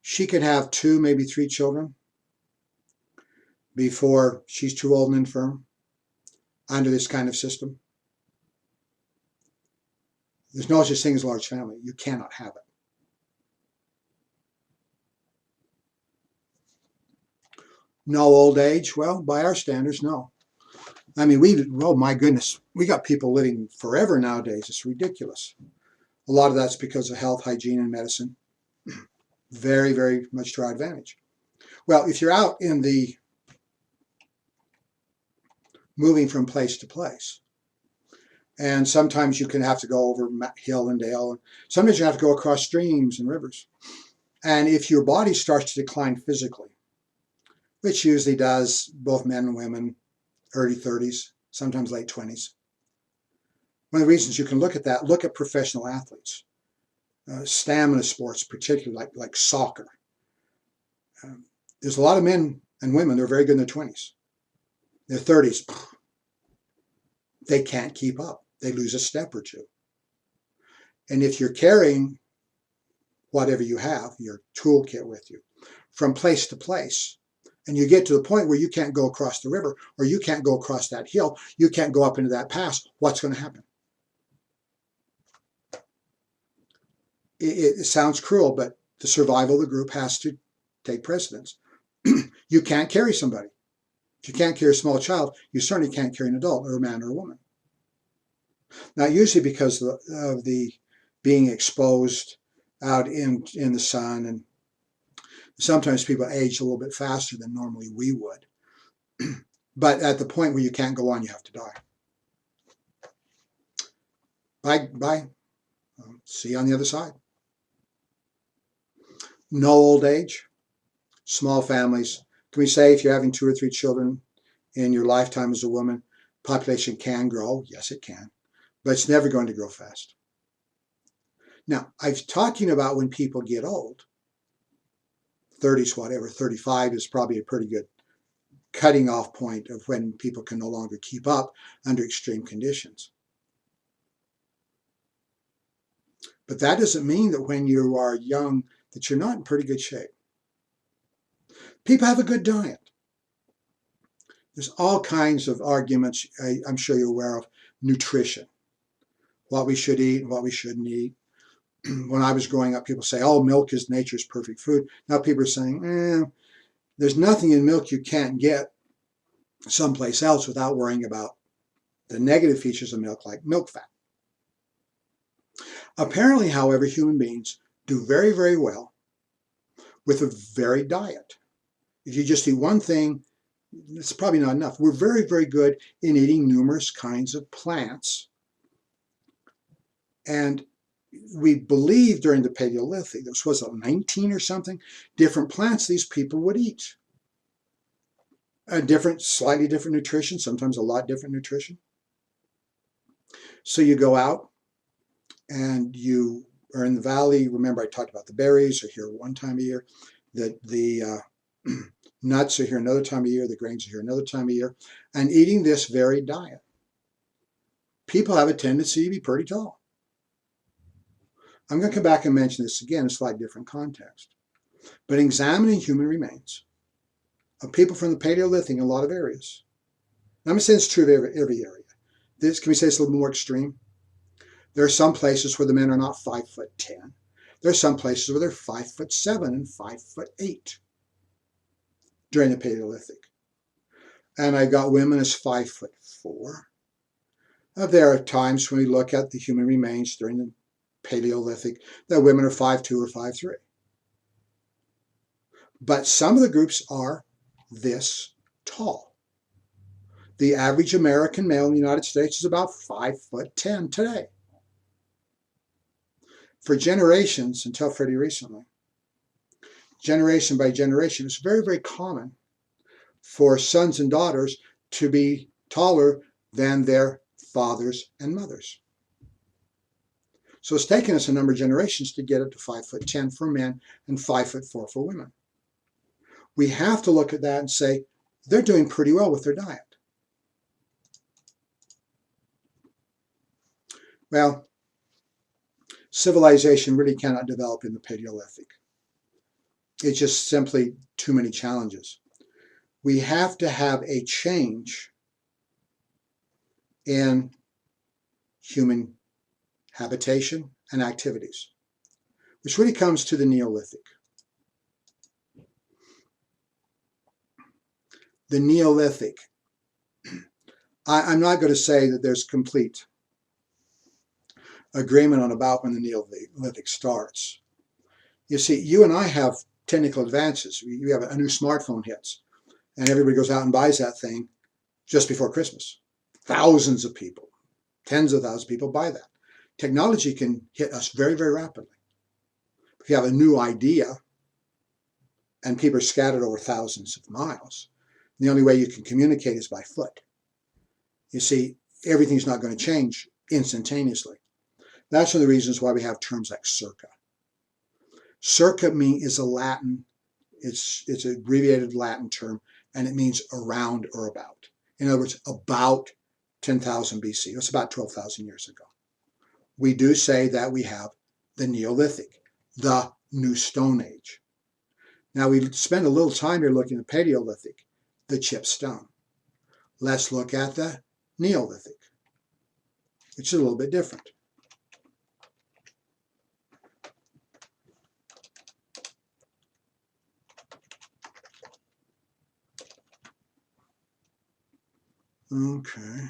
she could have 2, maybe 3 children before she's too old and infirm under this kind of system. There's no such thing as a large family. You cannot have it. No old age? Well, by our standards, no. I mean, oh my goodness, we got people living forever nowadays. It's ridiculous. A lot of that's because of health, hygiene, and medicine. Very, very much to our advantage. Well, if you're out in the moving from place to place, and sometimes you can have to go over hill and dale, and sometimes you have to go across streams and rivers. And if your body starts to decline physically, which usually does, both men and women, early 30s, sometimes late 20s. One of the reasons you can look at that, look at professional athletes, stamina sports, particularly like soccer. There's a lot of men and women that are very good in their 20s. Their 30s, they can't keep up. They lose a step or two. And if you're carrying whatever you have, your toolkit with you, from place to place, and you get to the point where you can't go across the river, or you can't go across that hill, you can't go up into that pass, what's going to happen? It sounds cruel, but the survival of the group has to take precedence. You can't carry somebody. If you can't carry a small child, you certainly can't carry an adult, or a man or a woman. Now, usually because of the being exposed out in the sun, and sometimes people age a little bit faster than normally we would. But at the point where you can't go on, you have to die. Bye. See you on the other side. No old age, small families. Can we say if you're having 2 or 3 children in your lifetime as a woman, population can grow? Yes, it can. But it's never going to grow fast. Now, I'm talking about when people get old, 30s, whatever, 35 is probably a pretty good cutting off point of when people can no longer keep up under extreme conditions. But that doesn't mean that when you are young that you're not in pretty good shape. People have a good diet. There's all kinds of arguments, I'm sure you're aware of, nutrition, what we should eat and what we shouldn't eat. When I was growing up, people say, oh, milk is nature's perfect food. Now people are saying, there's nothing in milk you can't get someplace else without worrying about the negative features of milk, like milk fat. Apparently, however, human beings do very, very well with a varied diet. If you just eat one thing, it's probably not enough. We're very, very good in eating numerous kinds of plants. And we believe during the Paleolithic, this was 19 or something, different plants these people would eat. Slightly different nutrition, sometimes a lot different nutrition. So you go out and you are in the valley. Remember I talked about the berries are here one time a year. The nuts are here another time of year. The grains are here another time of year. And eating this varied diet, people have a tendency to be pretty tall. I'm going to come back and mention this again in a slightly different context. But examining human remains of people from the Paleolithic in a lot of areas. I'm going to say it's true of every area. Can we say it's a little more extreme? There are some places where the men are not 5'10". There are some places where they're 5'7" and 5'8". during the Paleolithic. And I've got women as 5'4". There are times when we look at the human remains during the Paleolithic that women are 5'2" or 5'3". But some of the groups are this tall. The average American male in the United States is about 5'10" today. For generations, until pretty recently, generation by generation, it's very, very common for sons and daughters to be taller than their fathers and mothers. So it's taken us a number of generations to get up to 5'10" for men and 5'4" for women. We have to look at that and say, they're doing pretty well with their diet. Well, civilization really cannot develop in the Paleolithic. It's just simply too many challenges. We have to have a change in human habitation and activities, which really comes to the Neolithic. The Neolithic, I'm not going to say that there's complete agreement on about when the Neolithic starts. You see, you and I have technical advances. We have a new smartphone hits, and everybody goes out and buys that thing just before Christmas. Thousands of people, tens of thousands of people buy that. Technology can hit us very, very rapidly. If you have a new idea and people are scattered over thousands of miles, the only way you can communicate is by foot. You see, everything's not going to change instantaneously. That's one of the reasons why we have terms like circa. Circa is a Latin, it's an abbreviated Latin term, and it means around or about. In other words, about 10,000 BC. That's about 12,000 years ago. We do say that we have the Neolithic, the New Stone Age. Now we spend a little time here looking at the Paleolithic, the Chipstone. Let's look at the Neolithic, which is a little bit different. Okay.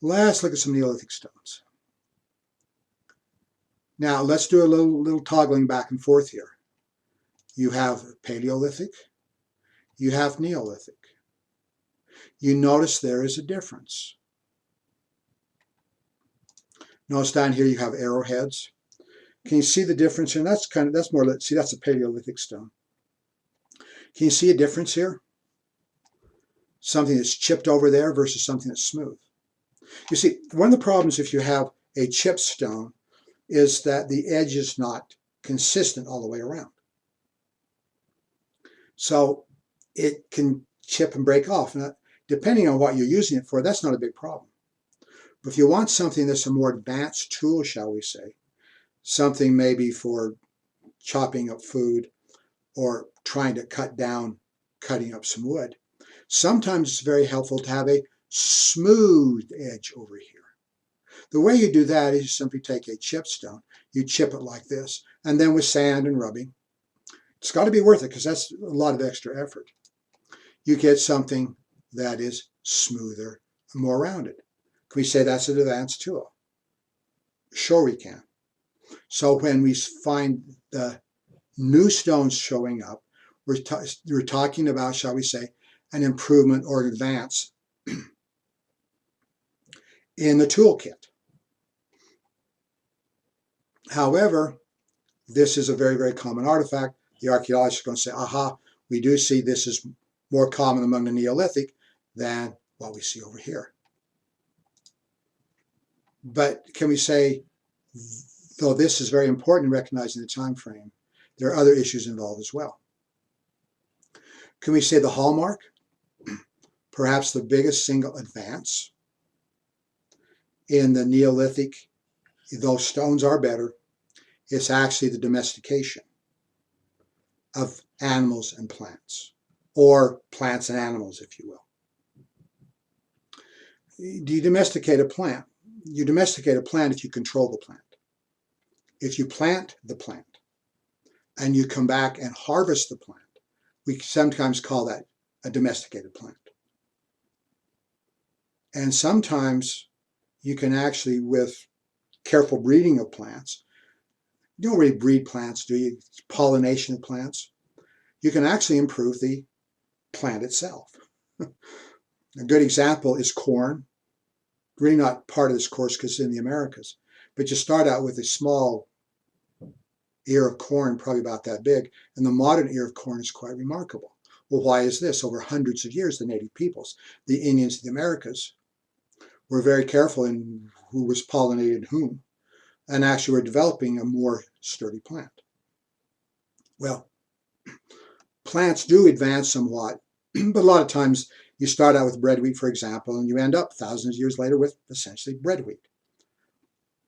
Let's look at some Neolithic stones. Now let's do a little toggling back and forth here. You have Paleolithic, you have Neolithic. You notice there is a difference. Notice down here you have arrowheads. Can you see the difference here? That's more, see, that's a Paleolithic stone. Can you see a difference here? Something that's chipped over there versus something that's smooth. You see, one of the problems if you have a chipped stone is that the edge is not consistent all the way around. So it can chip and break off. Now, depending on what you're using it for, that's not a big problem. But if you want something that's a more advanced tool, shall we say, something maybe for chopping up food or trying to cutting up some wood, sometimes it's very helpful to have a smooth edge over here. The way you do that is you simply take a chipstone, you chip it like this, and then with sand and rubbing, it's got to be worth it because that's a lot of extra effort. You get something that is smoother and more rounded. Can we say that's an advanced tool? Sure we can. So when we find the new stones showing up, we're talking about, shall we say, an improvement or an advance in the toolkit. However, this is a very, very common artifact. The archaeologists are going to say, aha, we do see this is more common among the Neolithic than what we see over here. But can we say, though this is very important in recognizing the time frame, there are other issues involved as well. Can we say the hallmark, perhaps the biggest single advance in the Neolithic, though stones are better, it's actually the domestication of animals and plants, or plants and animals, if you will. Do you domesticate a plant? You domesticate a plant if you control the plant. If you plant the plant, and you come back and harvest the plant. We sometimes call that a domesticated plant. And sometimes you can actually, with careful breeding of plants, you don't really breed plants, do you? It's pollination of plants. You can actually improve the plant itself. A good example is corn. Really not part of this course because it's in the Americas. But you start out with a small ear of corn, probably about that big, and the modern ear of corn is quite remarkable. Well, why is this? Over hundreds of years, the native peoples, the Indians of the Americas, were very careful in who was pollinated whom, and actually were developing a more sturdy plant. Well, plants do advance somewhat, but a lot of times you start out with bread wheat, for example, and you end up thousands of years later with essentially bread wheat.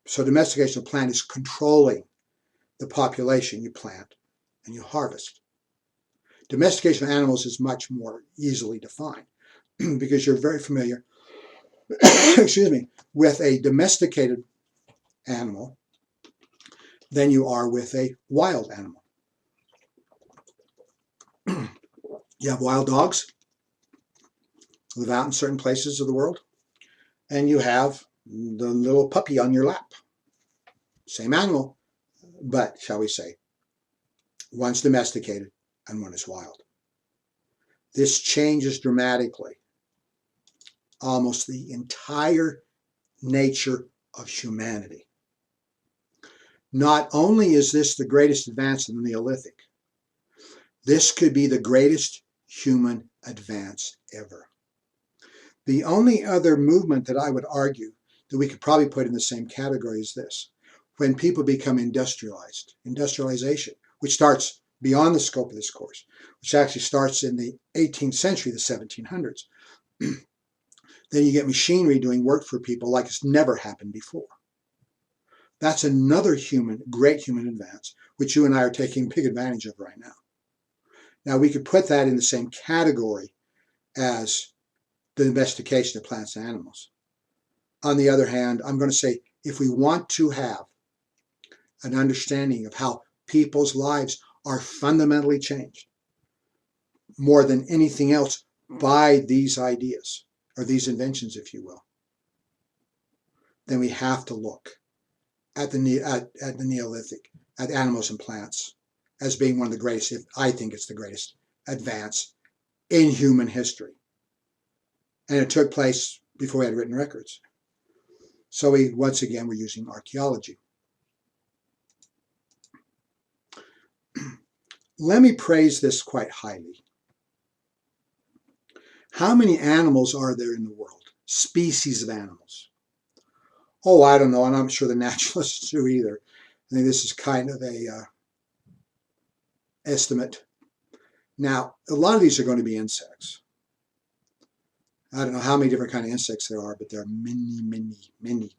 So domestication of plant is controlling the population you plant and you harvest. Domestication of animals is much more easily defined because you're very familiar excuse me, with a domesticated animal than you are with a wild animal. You have wild dogs, live out in certain places of the world, and you have the little puppy on your lap. Same animal, but, shall we say, one's domesticated and one is wild. This changes dramatically almost the entire nature of humanity. Not only is this the greatest advance in the Neolithic, this could be the greatest human advance ever. The only other movement that I would argue that we could probably put in the same category is this: when people become industrialized, industrialization, which starts beyond the scope of this course, which actually starts in the 18th century, the 1700s. Then you get machinery doing work for people like it's never happened before. That's another great human advance, which you and I are taking big advantage of right now. Now, we could put that in the same category as the domestication of plants and animals. On the other hand, I'm going to say, if we want to have an understanding of how people's lives are fundamentally changed, more than anything else, by these ideas, or these inventions, if you will, then we have to look at the Neolithic, at animals and plants, as being one of the greatest, if I think it's the greatest advance in human history. And it took place before we had written records. So once again, we're using archaeology. Let me praise this quite highly. How many animals are there in the world? Species of animals. Oh, I don't know, and I'm sure the naturalists do either. I think this is kind of a estimate. Now, a lot of these are going to be insects. I don't know how many different kinds of insects there are, but there are many, many, many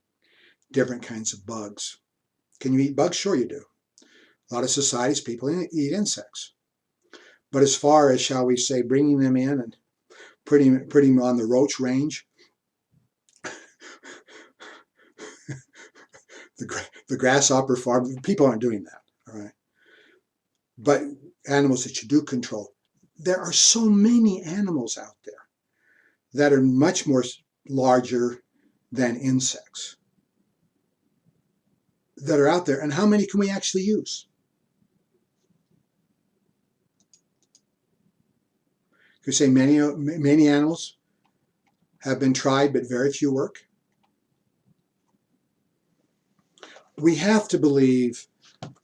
different kinds of bugs. Can you eat bugs? Sure you do. A lot of societies, people eat insects. But as far as, shall we say, bringing them in and putting them on the roach range, the grasshopper farm, people aren't doing that, all right? But animals that you do control, there are so many animals out there that are much more larger than insects that are out there. And how many can we actually use? You say many animals have been tried, but very few work. We have to believe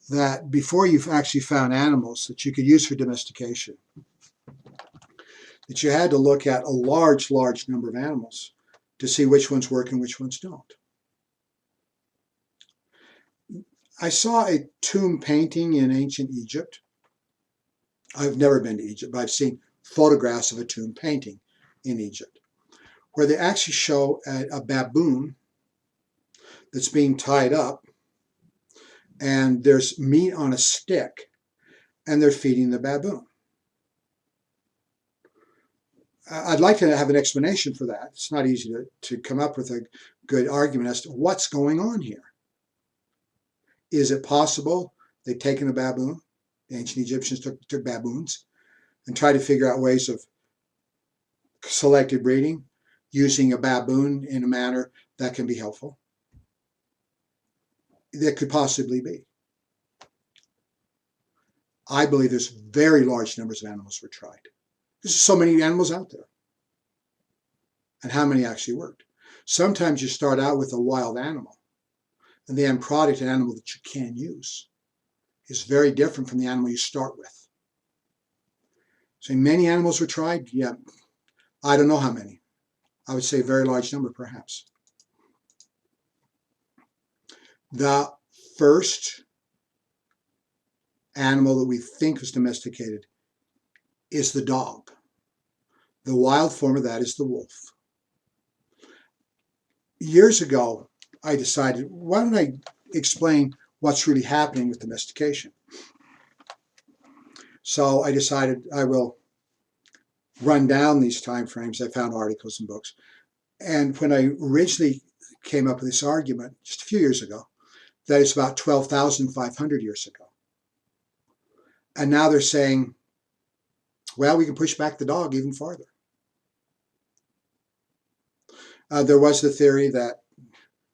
that before you've actually found animals that you could use for domestication, that you had to look at a large, large number of animals to see which ones work and which ones don't. I saw a tomb painting in ancient Egypt. I've never been to Egypt, but I've seen photographs of a tomb painting in Egypt, where they actually show a baboon that's being tied up, and there's meat on a stick, and they're feeding the baboon. I'd like to have an explanation for that. It's not easy to come up with a good argument as to what's going on here. Is it possible they've taken a baboon The ancient Egyptians took baboons and tried to figure out ways of selective breeding using a baboon in a manner that can be helpful. That could possibly be. I believe there's very large numbers of animals were tried. There's so many animals out there. And how many actually worked? Sometimes you start out with a wild animal, and the end product, an animal that you can use, is very different from the animal you start with. So many animals were tried? Yeah. I don't know how many. I would say a very large number, perhaps. The first animal that we think was domesticated is the dog. The wild form of that is the wolf. Years ago, I decided, why don't I explain what's really happening with domestication? So I decided I will run down these time frames. I found articles and books. And when I originally came up with this argument just a few years ago, that it's about 12,500 years ago. And now they're saying, well, we can push back the dog even farther. There was the theory that,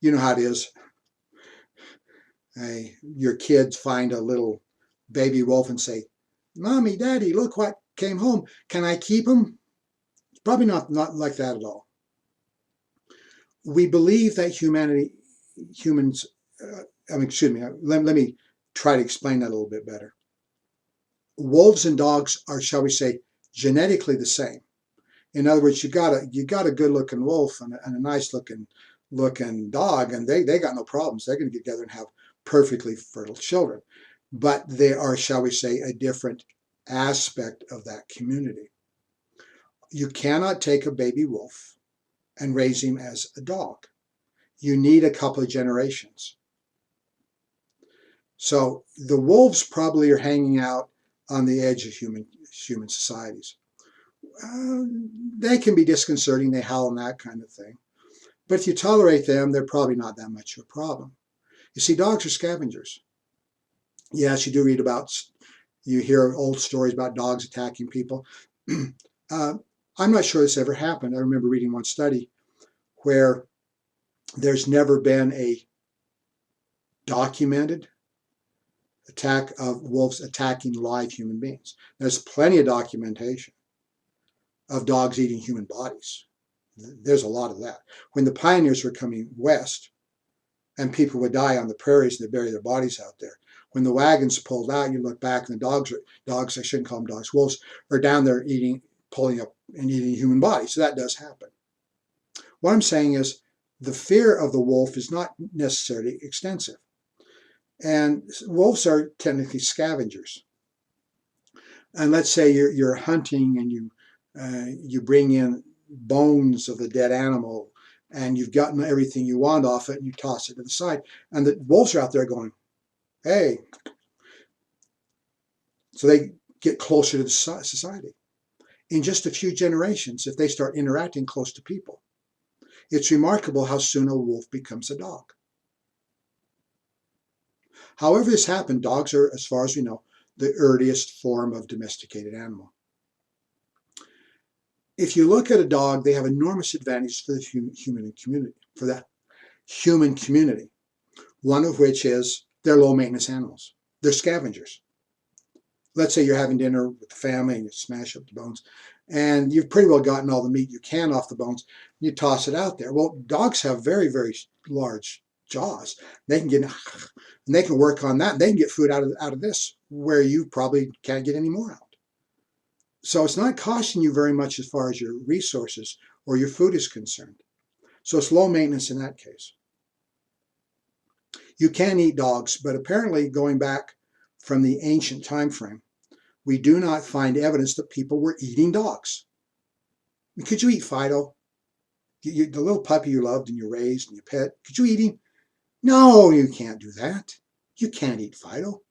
you know how it is, your kids find a little baby wolf and say, Mommy, Daddy, look what came home. Can I keep him? Probably not like that at all. We believe that humans, let me try to explain that a little bit better. Wolves and dogs are, shall we say, genetically the same. In other words, you got a good-looking wolf and a nice-looking dog, and they got no problems. They're going to get together and have perfectly fertile children. But they are, shall we say, a different aspect of that community. You cannot take a baby wolf and raise him as a dog. You need a couple of generations. So the wolves probably are hanging out on the edge of human societies. They can be disconcerting, they howl and that kind of thing. But if you tolerate them, they're probably not that much of a problem. You see, dogs are scavengers. Yes, you hear old stories about dogs attacking people. I'm not sure this ever happened. I remember reading one study where there's never been a documented attack of wolves attacking live human beings. There's plenty of documentation of dogs eating human bodies. There's a lot of that. When the pioneers were coming west and people would die on the prairies and they bury their bodies out there, when the wagons pulled out, you look back and the dogs, I shouldn't call them dogs, wolves, are down there pulling up and eating human bodies. So that does happen. What I'm saying is the fear of the wolf is not necessarily extensive. And wolves are technically scavengers. And let's say you're hunting and you bring in bones of the dead animal and you've gotten everything you want off it and you toss it to the side. And the wolves are out there going, hey. So they get closer to the society. In just a few generations, if they start interacting close to people, it's remarkable how soon a wolf becomes a dog. However this happened, dogs are, as far as we know, the earliest form of domesticated animal. If you look at a dog, they have enormous advantages for the human community. One of which is they're low maintenance animals. They're scavengers. Let's say you're having dinner with the family and you smash up the bones and you've pretty well gotten all the meat you can off the bones. You toss it out there. Well, dogs have very, very large jaws. They can get, and they can work on that. They can get food out of this where you probably can't get any more out. So it's not costing you very much as far as your resources or your food is concerned. So it's low maintenance in that case. You can eat dogs, but apparently going back from the ancient time frame, we do not find evidence that people were eating dogs. Could you eat Fido? The little puppy you loved and you raised and you pet, could you eat him? No, you can't do that. You can't eat Fido.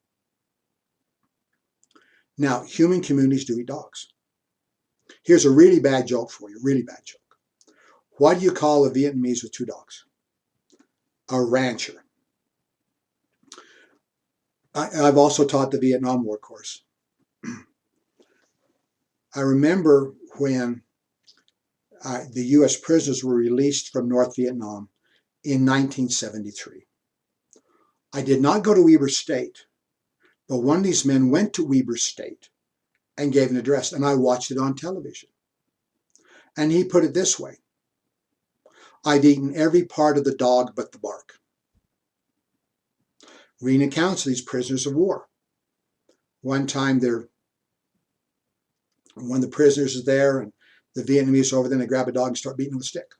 Now, human communities do eat dogs. Here's a really bad joke for you, really bad joke. What do you call a Vietnamese with two dogs? A rancher. I've also taught the Vietnam War course. I remember when the U.S. prisoners were released from North Vietnam in 1973. I did not go to Weber State, but one of these men went to Weber State and gave an address, and I watched it on television. And he put it this way: I've eaten every part of the dog but the bark. Reading accounts of these prisoners of war. One time one of the prisoners is there and the Vietnamese are over there, and they grab a dog and start beating it with a stick.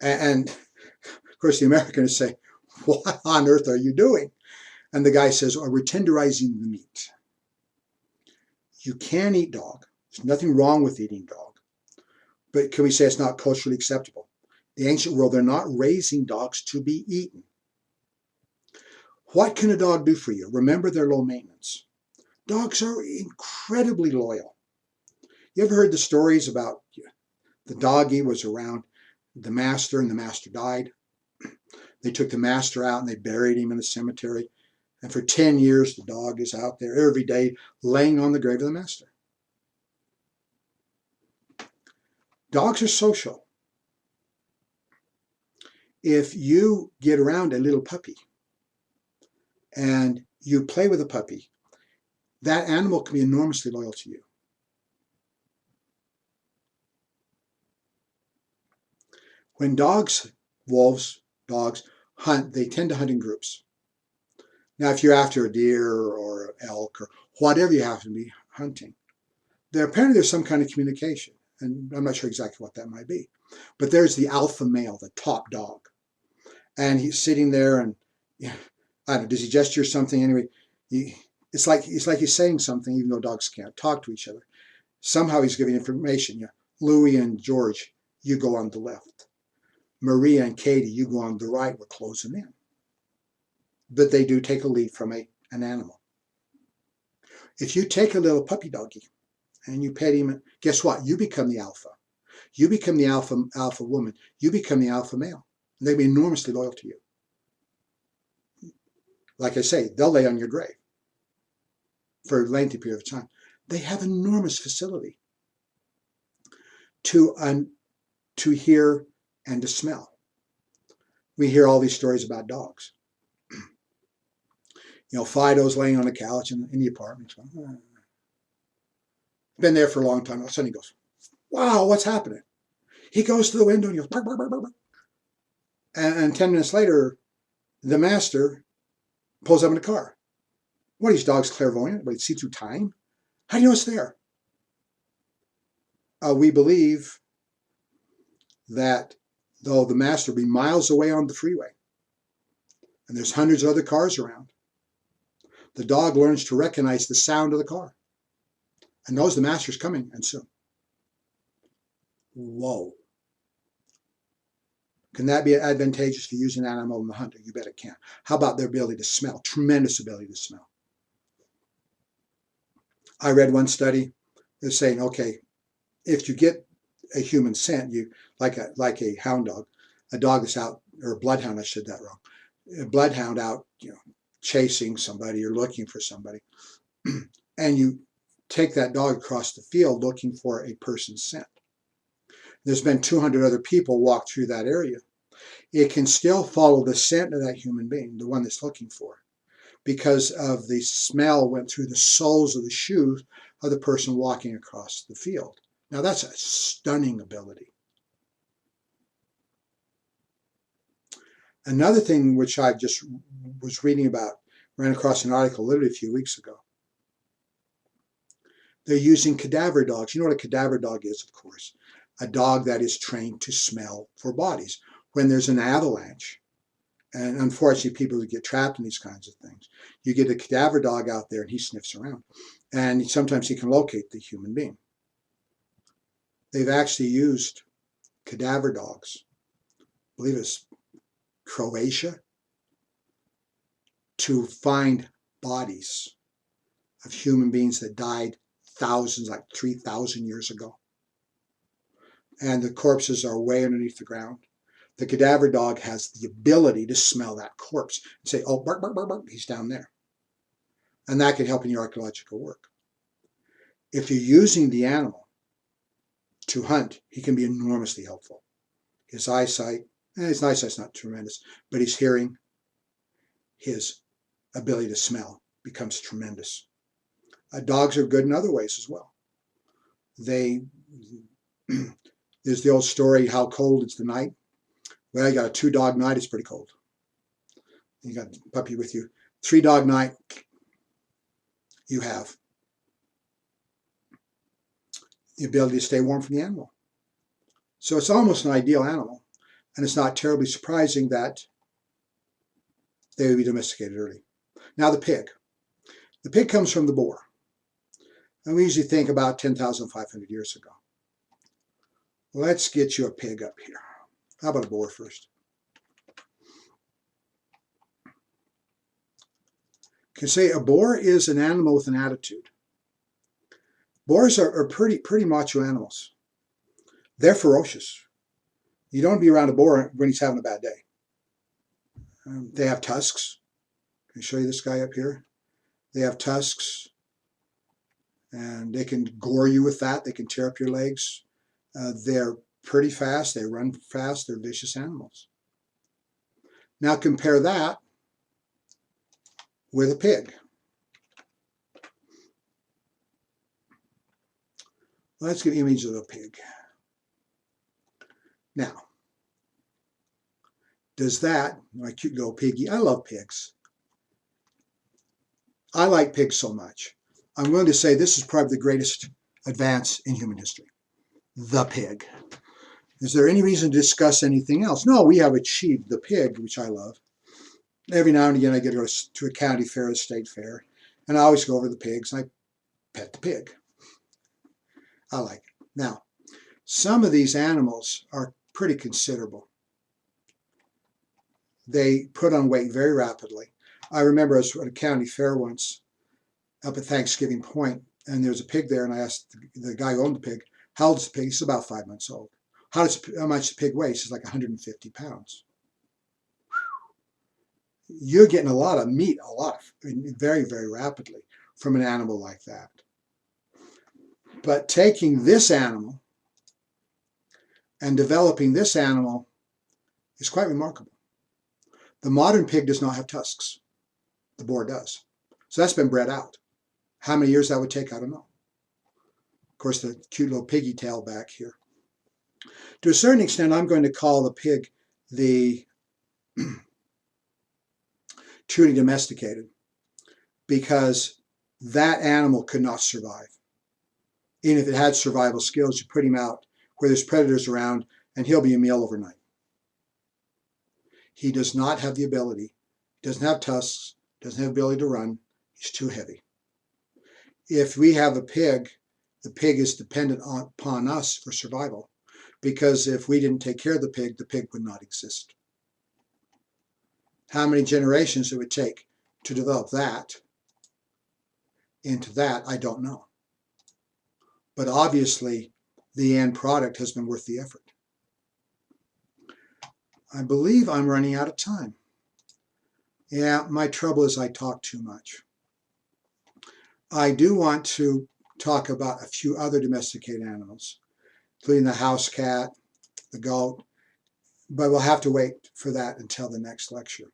And of course the Americans say, what on earth are you doing? And the guy says, oh, we're tenderizing the meat. You can eat dog. There's nothing wrong with eating dog. But can we say it's not culturally acceptable? The ancient world, they're not raising dogs to be eaten. What can a dog do for you? Remember, they're low maintenance. Dogs are incredibly loyal. You ever heard the stories about the doggy was around the master and the master died? They took the master out and they buried him in the cemetery. And for 10 years, the dog is out there every day laying on the grave of the master. Dogs are social. If you get around a little puppy and you play with a puppy, that animal can be enormously loyal to you. When wolves, dogs hunt, they tend to hunt in groups. Now, if you're after a deer or an elk or whatever you happen to be hunting, apparently there's some kind of communication, and I'm not sure exactly what that might be. But there's the alpha male, the top dog, and he's sitting there, and I don't know, does he gesture something anyway? It's like he's saying something, even though dogs can't talk to each other. Somehow he's giving information. Yeah, Louie and George, you go on the left. Maria and Katie, you go on the right. We're closing in. But they do take a lead from an animal. If you take a little puppy doggy and you pet him, guess what? You become the alpha. You become the alpha woman. You become the alpha male. And they'll be enormously loyal to you. Like I say, they'll lay on your grave for a lengthy period of time. They have enormous facility to hear and to smell. We hear all these stories about dogs. Fido's laying on the couch in the apartment. Been there for a long time. All of a sudden he goes, wow, what's happening? He goes to the window and he goes, bark, bark, bark, bark. And 10 minutes later, the master pulls up in the car. What are these dogs clairvoyant? They see through time? How do you know it's there? We believe that though the master be miles away on the freeway and there's hundreds of other cars around, the dog learns to recognize the sound of the car and knows the master's coming and soon. Whoa. Can that be advantageous for using an animal in the hunt? You bet it can. How about their ability to smell? Tremendous ability to smell. I read one study that's saying, okay, if you get a human scent, like a hound dog, a dog that's out, or a bloodhound, I said that wrong. A bloodhound out, chasing somebody or looking for somebody, and you take that dog across the field looking for a person's scent. There's been 200 other people walk through that area. It can still follow the scent of that human being, the one that's looking for, because of the smell went through the soles of the shoes of the person walking across the field. Now that's a stunning ability. Another thing which I just was reading about, ran across an article literally a few weeks ago. They're using cadaver dogs. You know what a cadaver dog is, of course. A dog that is trained to smell for bodies. When there's an avalanche, and unfortunately people who get trapped in these kinds of things, you get a cadaver dog out there and he sniffs around. And sometimes he can locate the human being. They've actually used cadaver dogs, I believe it's Croatia, to find bodies of human beings that died thousands, like 3,000 years ago. And the corpses are way underneath the ground. The cadaver dog has the ability to smell that corpse and say, oh, bark, bark, bark, bark, he's down there. And that can help in your archaeological work. If you're using the animal to hunt, he can be enormously helpful. His eyesight's not tremendous, but his hearing, his ability to smell becomes tremendous. Dogs are good in other ways as well. There's the old story, how cold is the night? Well, you got a 2-dog night, it's pretty cold. You got a puppy with you. 3-dog night, you have the ability to stay warm from the animal. So it's almost an ideal animal, and it's not terribly surprising that they would be domesticated early. Now the pig. The pig comes from the boar, and we usually think about 10,500 years ago. Let's get you a pig up here. How about a boar first? You can say a boar is an animal with an attitude. Boars are pretty macho animals. They're ferocious. You don't be around a boar when he's having a bad day. They have tusks. Can I show you this guy up here? They have tusks, and they can gore you with that. They can tear up your legs. They're pretty fast. They run fast. They're vicious animals. Now compare that with a pig. Let's get an image of a pig. Now, does that, my cute little piggy, I love pigs. I like pigs so much. I'm willing to say this is probably the greatest advance in human history. The pig. Is there any reason to discuss anything else? No, we have achieved the pig, which I love. Every now and again I get to go to a county fair, a state fair, and I always go over the pigs and I pet the pig. I like it. Now, some of these animals are pretty considerable. They put on weight very rapidly. I remember I was at a county fair once up at Thanksgiving Point, and there was a pig there, and I asked the guy who owned the pig, how old is the pig? He's about 5 months old. How much the pig weighs? It's like 150 pounds. You're getting a lot of meat, very, very rapidly from an animal like that. But taking this animal and developing this animal is quite remarkable. The modern pig does not have tusks. The boar does. So that's been bred out. How many years that would take, I don't know. Of course, the cute little piggy tail back here. To a certain extent, I'm going to call the pig the truly domesticated, because that animal could not survive. Even if it had survival skills, you put him out where there's predators around and he'll be a meal overnight. He does not have the ability, doesn't have tusks, doesn't have the ability to run. He's too heavy. If we have a pig, the pig is dependent upon us for survival, because if we didn't take care of the pig would not exist. How many generations it would take to develop that into that, I don't know. But obviously, the end product has been worth the effort. I believe I'm running out of time. Yeah, my trouble is I talk too much. I do want to talk about a few other domesticated animals, including the house cat, the goat, but we'll have to wait for that until the next lecture.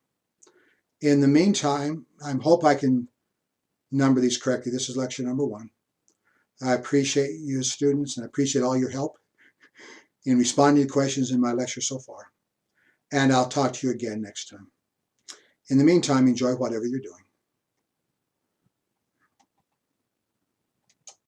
In the meantime, I hope I can number these correctly. This is lecture number 1. I appreciate you students, and I appreciate all your help in responding to questions in my lecture so far. And I'll talk to you again next time. In the meantime, enjoy whatever you're doing.